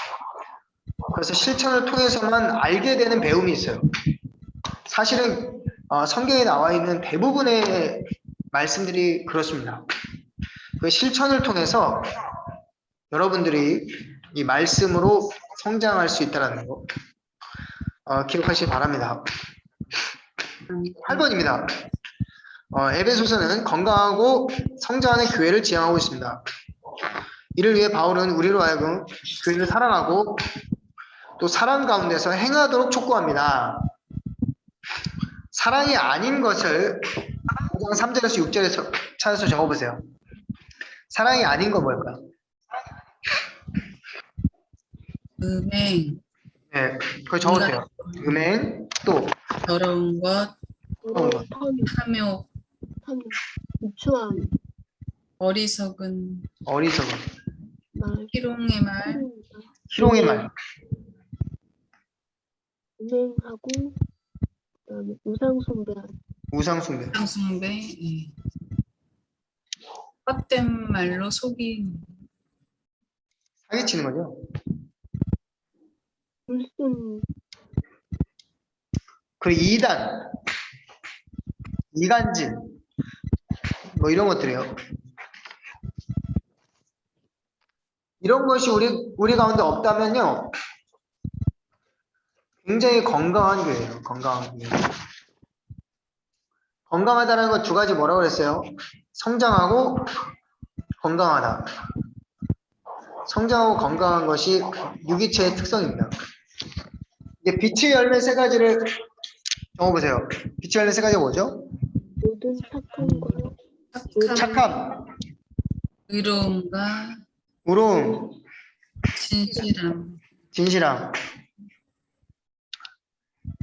그래서 실천을 통해서만 알게 되는 배움이 있어요. 사실은 성경에 나와 있는 대부분의 말씀들이 그렇습니다. 그 실천을 통해서 여러분들이 이 말씀으로 성장할 수 있다는 거 기억하시기 바랍니다. 8번입니다. 에베소서는 건강하고 성장하는 교회를 지향하고 있습니다. 이를 위해 바울은 우리로 하여금 교회를 사랑하고 또 사랑 가운데서 행하도록 촉구합니다. 사랑이 아닌 것을 3절에서 6절에서 찾아서 적어보세요. 사랑이 아닌 건 뭘까요? 음행, 네, 그걸 적으세요. 음행, 또 더러운 것, 탐욕, 탐욕, 유추함, 어리석은 어리석은, 말, 희롱의 말, 희롱의 말, 운행하고 그다음에 우상숭배하는 우상숭배, 숭배, 예. 헛된 말로 속인 사기치는 거죠. 불순, 그리고 이단, 이간질, 뭐 이런 것들이에요. 이런 것이 우리 가운데 없다면요, 굉장히 건강한 교회예요. 건강한 교회. 건강하다는 것 두 가지 뭐라고 그랬어요? 성장하고 건강하다. 성장하고 건강한 것이 유기체의 특성입니다. 이제 빛의 열매 세 가지를 적어보세요. 빛의 열매 세 가지가 뭐죠? 모든 착함과 착함, 의로움과 우로움, 진실함, 진실함.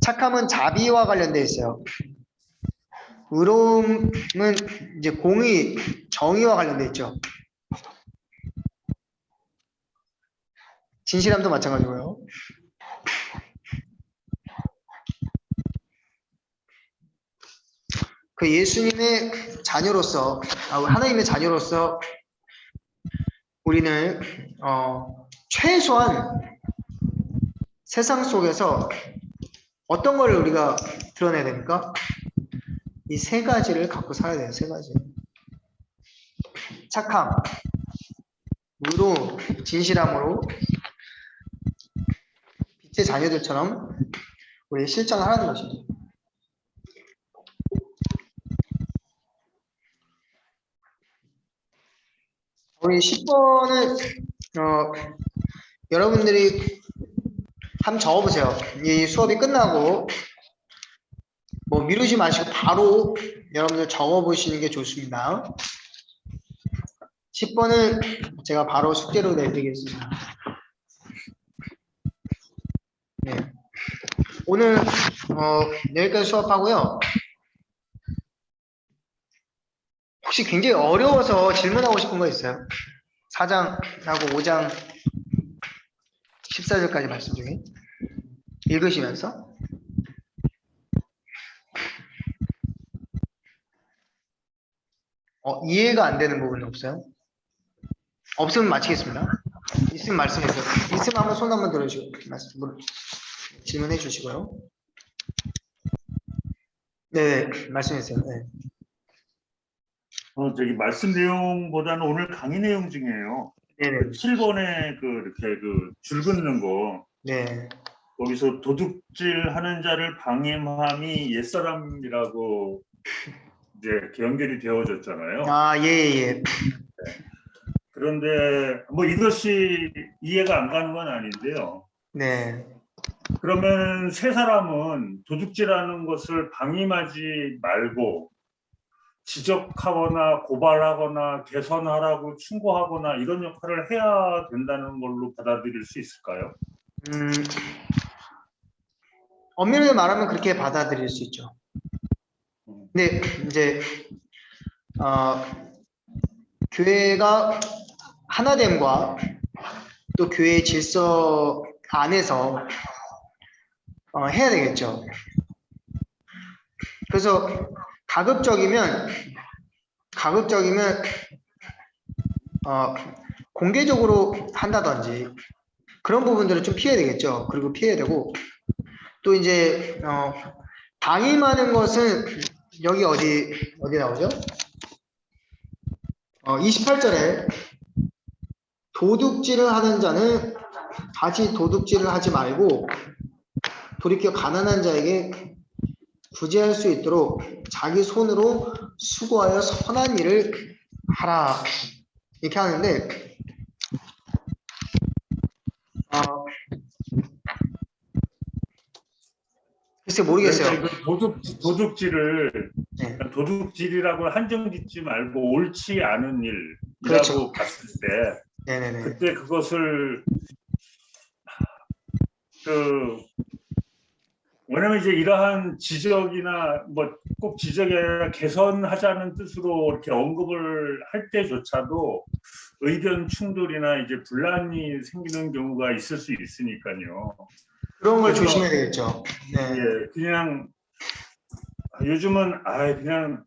착함은 자비와 관련되어 있어요. 의로움은 이제 공의, 정의와 관련되어 있죠. 진실함도 마찬가지고요. 그 예수님의 자녀로서, 하나님의 자녀로서 우리는 최소한 세상 속에서 어떤 걸 우리가 드러내야 됩니까? 이 세 가지를 갖고 살아야 돼요. 세 가지. 착함, 의로움, 진실함으로 빛의 자녀들처럼 우리 실천을 하는 것이죠. 우리 10번을 여러분들이 한번 적어보세요. 이 수업이 끝나고 뭐 미루지 마시고 바로 여러분들 적어보시는 게 좋습니다. 10번을 제가 바로 숙제로 내드리겠습니다. 네. 오늘 여기까지 수업하고요. 혹시 굉장히 어려워서 질문하고 싶은 거 있어요? 4장하고 5장 14절까지 말씀 중에 읽으시면서 이해가 안 되는 부분은 없어요? 없으면 마치겠습니다. 있으면 말씀해주세요. 있으면 한번 손 한번 들어주시고 질문해 주시고요. 네, 말씀해주세요. 네. 저기 말씀 내용보다는 오늘 강의 내용 중에요. 네네. 7번에 이렇게 줄 긋는 거. 네. 거기서 도둑질하는 자를 방임함이 옛사람이라고 이제 연결이 되어졌잖아요. 예. 그런데 뭐 이것이 이해가 안 가는 건 아닌데요. 네. 그러면 새 사람은 도둑질하는 것을 방임하지 말고 지적하거나 고발하거나 개선하라고 충고하거나 이런 역할을 해야 된다는 걸로 받아들일 수 있을까요? 엄밀하게 말하면 그렇게 받아들일 수 있죠. 근데 이제 교회가 하나됨과 또 교회의 질서 안에서 해야 되겠죠. 그래서 가급적이면 공개적으로 한다든지 그런 부분들을 좀 피해야 되겠죠. 그리고 피해야 되고 또 이제 방임하는 것은 여기 어디 나오죠? 28절에 도둑질을 하는 자는 다시 도둑질을 하지 말고 돌이켜 가난한 자에게 구제할 수 있도록 자기 손으로 수고하여 선한 일을 하라. 이렇게 하는데 글쎄 모르겠어요. 그러니까 도둑질을 네. 도둑질이라고 한정 짓지 말고 옳지 않은 일이라고 그렇죠. 봤을 때 네네네. 그때 그것을 왜냐면 이제 이러한 지적이나 뭐 꼭 지적이 아니라 개선하자는 뜻으로 이렇게 언급을 할 때조차도 의견 충돌이나 이제 분란이 생기는 경우가 있을 수 있으니까요. 그런 걸 그래서 조심해야 되겠죠. 네. 예, 그냥 요즘은 그냥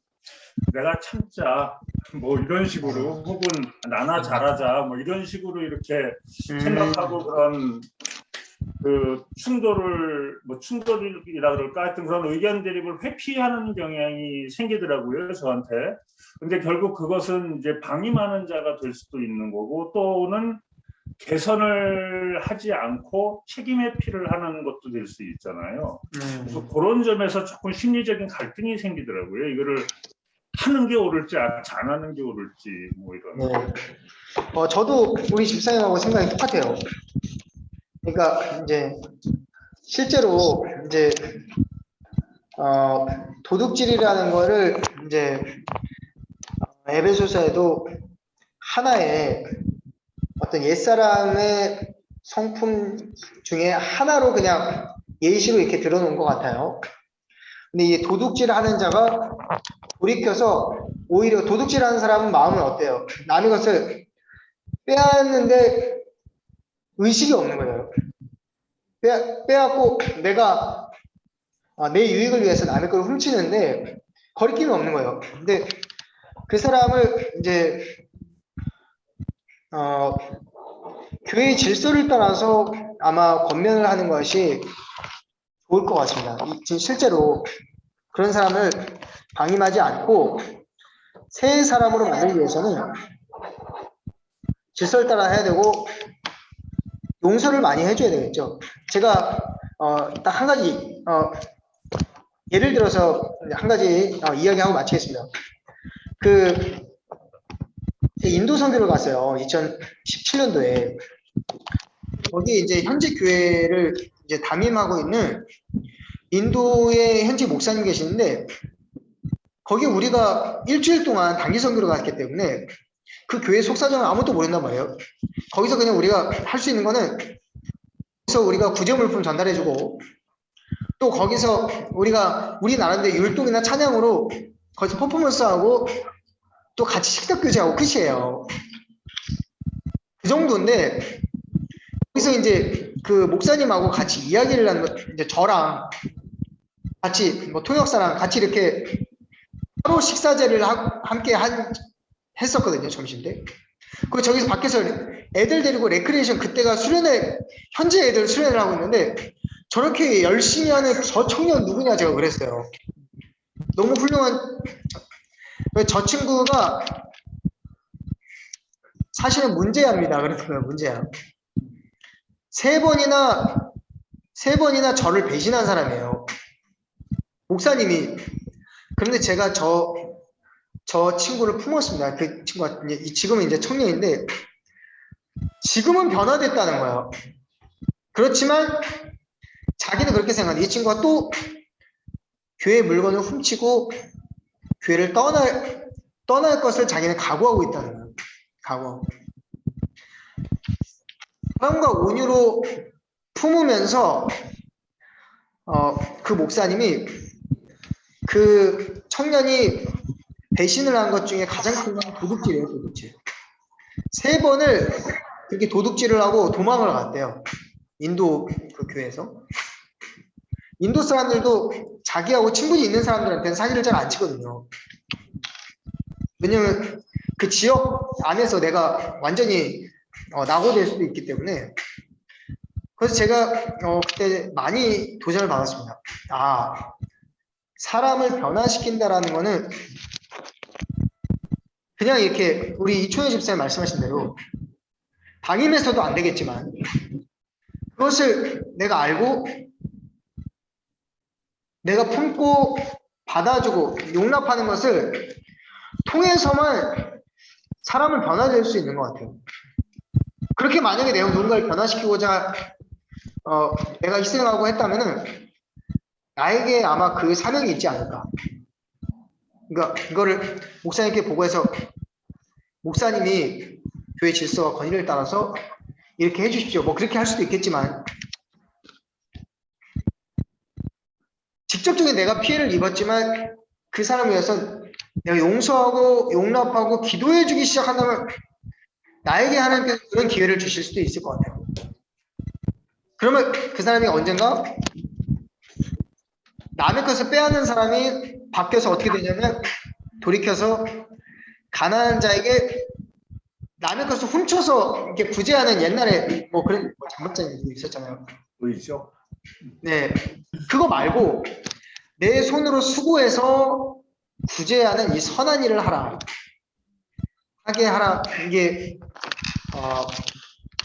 내가 참자 뭐 이런 식으로 혹은 나나 잘하자 뭐 이런 식으로 이렇게 생각하고 그런 충돌이라 그럴까 하여튼 그런 의견 대립을 회피하는 경향이 생기더라고요, 저한테. 근데 결국 그것은 이제 방임하는 자가 될 수도 있는 거고 또는 개선을 하지 않고 책임 회피를 하는 것도 될 수 있잖아요. 그래서 그런 점에서 조금 심리적인 갈등이 생기더라고요. 이거를 하는 게 옳을지 안 하는 게 옳을지 뭐 이런. 네. 저도 우리 집사님하고 생각이 똑같아요. 그러니까 이제 실제로 이제 도둑질이라는 거를 이제 에베소서에도 하나의 어떤 옛사람의 성품 중에 하나로 그냥 예시로 이렇게 들어놓은 것 같아요. 근데 이 도둑질하는 자가 돌이켜서 오히려 도둑질하는 사람은 마음은 어때요? 남의 것을 빼앗는데 의식이 없는 거예요. 빼앗고 내가 내 유익을 위해서 남의 걸 훔치는데 거리낌이 없는 거예요. 근데 그 사람을 이제 교회의 질서를 따라서 아마 권면을 하는 것이 좋을 것 같습니다. 지금 실제로 그런 사람을 방임하지 않고 새 사람으로 만들기 위해서는 질서를 따라 해야 되고 용서를 많이 해줘야 되겠죠. 제가 딱 한 가지 예를 들어서 한 가지 이야기하고 마치겠습니다. 인도 선교를 갔어요. 2017년도에 거기에 이제 현지 교회를 이제 담임하고 있는 인도의 현지 목사님 계시는데 거기 우리가 일주일 동안 단기 선교를 갔기 때문에 그 교회 속사정을 아무것도 모른단 말이에요. 거기서 그냥 우리가 할 수 있는 거는 거기서 우리가 구제 물품 전달해주고 또 거기서 우리가 우리 나름대로 율동이나 찬양으로 거기서 퍼포먼스하고 또 같이 식탁 교제하고 끝이에요. 그 정도인데 거기서 이제 그 목사님하고 같이 이야기를 하는 거 이제 저랑 같이 뭐 통역사랑 같이 이렇게 하루 식사제를 함께 했었거든요. 점심 때. 그 저기서 밖에서 애들 데리고 레크리에이션 그때가 현지 애들 수련을 하고 있는데 저렇게 열심히 하는 저 청년 누구냐 제가 그랬어요. 너무 훌륭한 저 친구가 사실은 문제야입니다. 그랬더니 문제야. 세 번이나 저를 배신한 사람이에요. 목사님이. 그런데 제가 저 친구를 품었습니다. 그 친구가 지금은 이제 청년인데 지금은 변화됐다는 거예요. 그렇지만 자기는 그렇게 생각해. 이 친구가 또 교회 물건을 훔치고 교회를 떠날 것을 자기는 각오하고 있다는 거예요. 각오. 사랑과 온유로 품으면서 그 목사님이 그 청년이 배신을 한 것 중에 가장 큰 건 도둑질이에요. 도둑질. 3번을 그렇게 도둑질을 하고 도망을 갔대요. 인도 그 교회에서. 인도 사람들도 자기하고 친분이 있는 사람들한테는 사기를 잘 안 치거든요. 왜냐면 그 지역 안에서 내가 완전히 낙오될 수도 있기 때문에. 그래서 제가 그때 많이 도전을 받았습니다. 사람을 변화시킨다라는 거는 그냥 이렇게 우리 이초현 집사님 말씀하신 대로 방임해서도 안 되겠지만 그것을 내가 알고 내가 품고 받아주고 용납하는 것을 통해서만 사람을 변화될 수 있는 것 같아요. 그렇게 만약에 내가 누군가를 변화시키고자 내가 희생하고 했다면은 나에게 아마 그 사명이 있지 않을까. 그러니까 이거를 목사님께 보고해서 목사님이 교회 질서와 권위를 따라서 이렇게 해주십시오. 뭐 그렇게 할 수도 있겠지만 직접적인 내가 피해를 입었지만 그 사람을 위해서 내가 용서하고 용납하고 기도해주기 시작한다면 나에게 하나님께서 그런 기회를 주실 수도 있을 것 같아요. 그러면 그 사람이 언젠가 남의 것을 빼앗는 사람이 바뀌어서 어떻게 되냐면 돌이켜서 가난한 자에게 남의 것을 훔쳐서 이렇게 구제하는 옛날에 뭐 그런 장발장님도 있었잖아요. 보이죠? 네, 그거 말고 내 손으로 수고해서 구제하는 이 선한 일을 하게 하라. 이게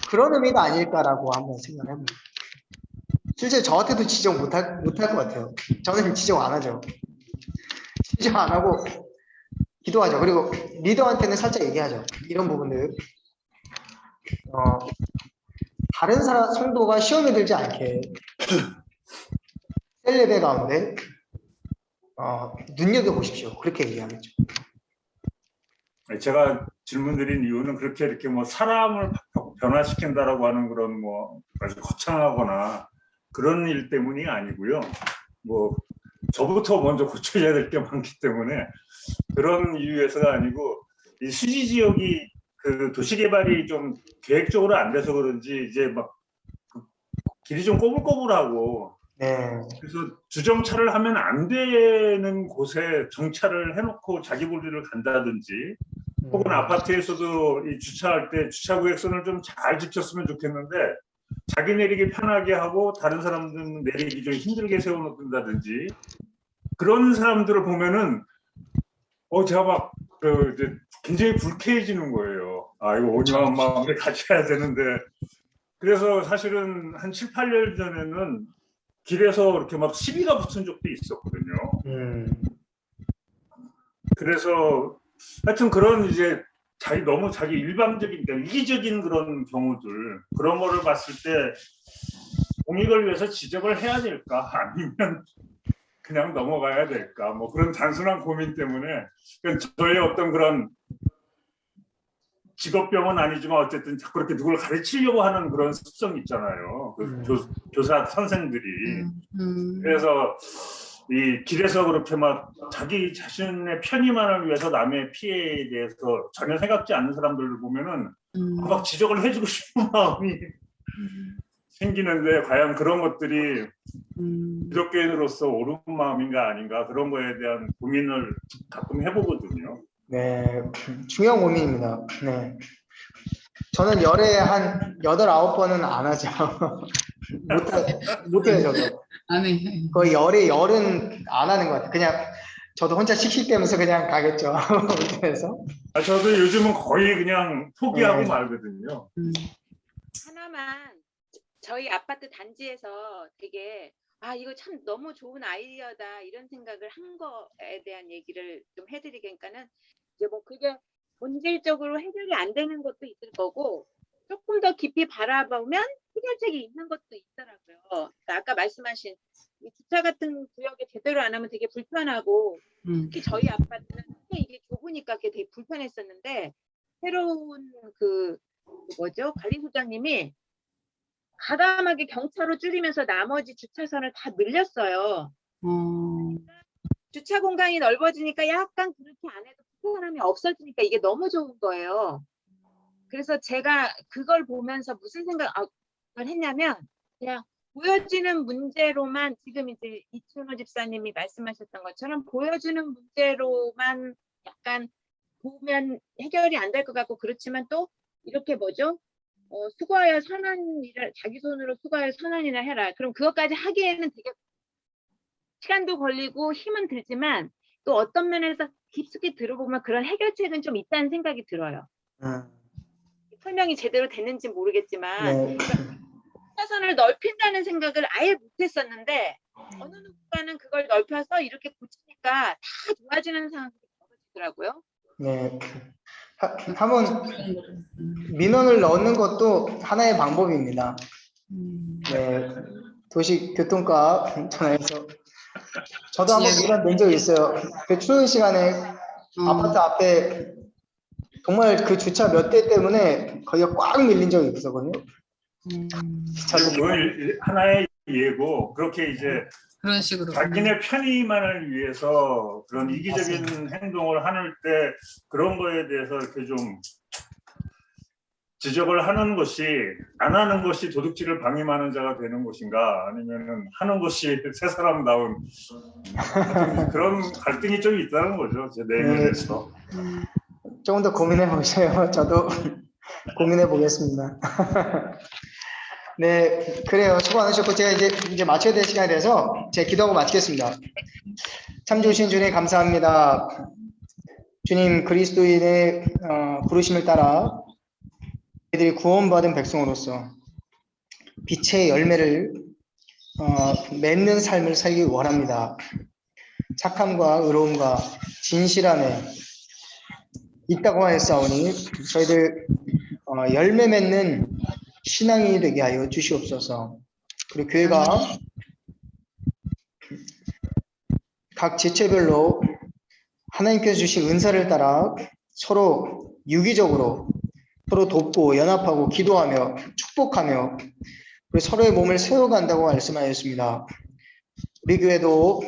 그런 의미가 아닐까라고 한번 생각해봅니다. 실제 저한테도 지적 못할 것 같아요. 저는 지적 안 하죠. 지적 안 하고 기도하죠. 그리고 리더한테는 살짝 얘기하죠. 이런 부분들 다른 사람 성도가 시험에 들지 않게 셀레베 가운데 눈여겨보십시오. 그렇게 얘기하겠죠. 제가 질문드린 이유는 그렇게 이렇게 뭐 사람을 변화시킨다라고 하는 그런 뭐 아주 거창하거나 그런 일 때문이 아니고요. 뭐 저부터 먼저 고쳐야 될 게 많기 때문에 그런 이유에서가 아니고 이 수지 지역이 그 도시 개발이 좀 계획적으로 안 돼서 그런지 이제 막 길이 좀 꼬불꼬불하고 네. 그래서 주정차를 하면 안 되는 곳에 정차를 해놓고 자기 볼일을 간다든지 혹은 아파트에서도 이 주차할 때 주차 구역선을 좀 잘 지켰으면 좋겠는데 자기 내리기 편하게 하고 다른 사람들은 내리기 좀 힘들게 세워놓는다든지 그런 사람들을 보면은 제가 막 이제 굉장히 불쾌해지는 거예요. 아 이거 온유한 마음에 같이 해야 되는데 그래서 사실은 한 7, 8년 전에는 길에서 이렇게 막 시비가 붙은 적도 있었거든요. 그래서 하여튼 그런 이제 너무 자기 일방적인 이기적인 그런 경우들 그런 거를 봤을 때 공익을 위해서 지적을 해야 될까 아니면 그냥 넘어가야 될까 뭐 그런 단순한 고민 때문에 저의 어떤 그런 직업병은 아니지만 어쨌든 자꾸 그렇게 누굴 가르치려고 하는 그런 습성이 있잖아요. 그 교사 선생들이. 그래서 이 길에서 그렇게 막 자기 자신의 편의만을 위해서 남의 피해에 대해서 전혀 생각지 않는 사람들을 보면은 막 지적을 해주고 싶은 마음이 생기는데 과연 그런 것들이 기독교인으로서 옳은 마음인가 아닌가 그런 거에 대한 고민을 가끔 해보거든요. 네, 중요한 고민입니다. 네. 저는 열에 한 8, 9번은 안 하죠. 못해요, 저도. 안 해. 거의 열은 안 하는 것 같아요. 그냥 저도 혼자 씩씩대면서 그냥 가겠죠. 그래서. 저도 요즘은 거의 그냥 포기하고 네. 말거든요. 하나만 저희 아파트 단지에서 되게 이거 참 너무 좋은 아이디어다 이런 생각을 한 거에 대한 얘기를 좀 해드리니까는 이제 뭐 그게 본질적으로 해결이 안 되는 것도 있을 거고 조금 더 깊이 바라보면 해결책이 있는 것도 있더라고요. 그러니까 아까 말씀하신 이 주차 같은 구역에 제대로 안 하면 되게 불편하고 특히 저희 아파트는 이게 좁으니까 그게 되게 불편했었는데 새로운 그 관리소장님이 가담하게 경차로 줄이면서 나머지 주차선을 다 늘렸어요. 주차 공간이 넓어지니까 약간 그렇게 안 해도 불편함이 없어지니까 이게 너무 좋은 거예요. 그래서 제가 그걸 보면서 무슨 생각을 했냐면 그냥 보여지는 문제로만 지금 이제 이춘호 집사님이 말씀하셨던 것처럼 보여주는 문제로만 약간 보면 해결이 안 될 것 같고 그렇지만 또 이렇게 수고하여 선한 일을 자기 손으로 수고하여 선한 일을 해라. 그럼 그것까지 하기에는 되게 시간도 걸리고 힘은 들지만 또 어떤 면에서 깊숙이 들어보면 그런 해결책은 좀 있다는 생각이 들어요. 설명이 제대로 됐는지 모르겠지만 네. 차선을 넓힌다는 생각을 아예 못했었는데 어느 누군가는 그걸 넓혀서 이렇게 고치니까 다 좋아지는 상황이 벌어지더라고요. 네. 한번 민원을 넣는 것도 하나의 방법입니다. 네. 도시교통과 전화해서 저도 한번 민원 낸 적이 있어요. 그 추운 시간에 아파트 앞에 정말 그 주차 몇 대 때문에 거기가 꽉 밀린 적이 있었거든요. 그건 하나의 예고. 그렇게 이제 그런 식으로. 자기네 편의만을 위해서 그런 이기적인 행동을 하는 때 그런 거에 대해서 이렇게 좀 지적을 하는 것이, 안 하는 것이 도둑질을 방임하는 자가 되는 것인가, 아니면은 하는 것이 새 사람다운 그런 갈등이 좀 있다는 거죠, 제 내면에서. 조금 더 고민해 보세요. 저도 고민해 보겠습니다. 네, 그래요. 수고 많으셨고, 제가 이제 마쳐야 될 시간이 돼서 제가 기도하고 마치겠습니다. 참 좋으신 주님 감사합니다. 주님, 그리스도인의 부르심을 따라 저희들이 구원받은 백성으로서 빛의 열매를 맺는 삶을 살기 원합니다. 착함과 의로움과 진실함에 있다고 하였사오니 저희들 열매 맺는 신앙이 되게 하여 주시옵소서. 그리고 교회가 각 지체별로 하나님께서 주신 은사를 따라 서로 유기적으로 서로 돕고 연합하고 기도하며 축복하며 그리고 서로의 몸을 세워간다고 말씀하였습니다. 우리 교회도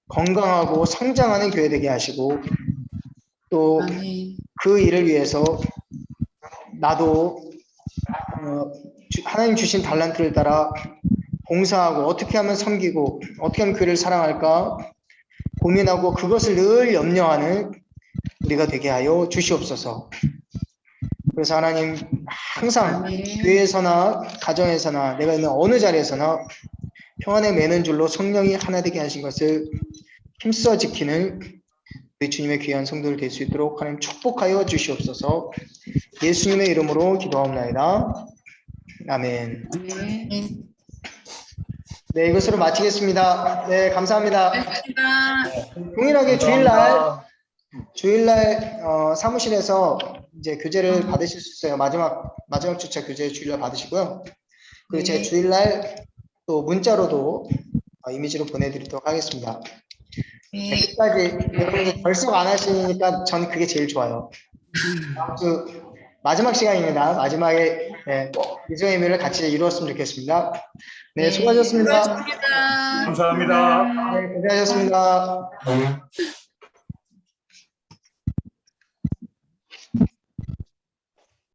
건강하고 성장하는 교회 되게 하시고 또 그 일을 위해서 나도 하나님 주신 달란트를 따라 봉사하고 어떻게 하면 섬기고 어떻게 하면 교회를 사랑할까 고민하고 그것을 늘 염려하는 우리가 되게 하여 주시옵소서. 그래서 하나님 항상 교회에서나 가정에서나 내가 있는 어느 자리에서나 평안에 매는 줄로 성령이 하나 되게 하신 것을 힘써 지키는 우리 주님의 귀한 성도들 될 수 있도록 하나님 축복하여 주시옵소서. 예수님의 이름으로 기도하옵나이다. 아멘. 네, 이것으로 마치겠습니다. 네, 감사합니다. 동일하게 주일날 사무실에서 이제 교재를 받으실 수 있어요. 마지막 주차 교재 주일날 받으시고요. 그리고 제가 주일날 또 문자로도 이미지로 보내드리도록 하겠습니다. 끝까지 여러분이 결석 안 하시니까 전 그게 제일 좋아요. 다음 주 마지막 시간입니다. 마지막에 꼭 이정의 의미를 같이 이루었으면 좋겠습니다. 네, 수고하셨습니다. 감사합니다. 네, 고생하셨습니다.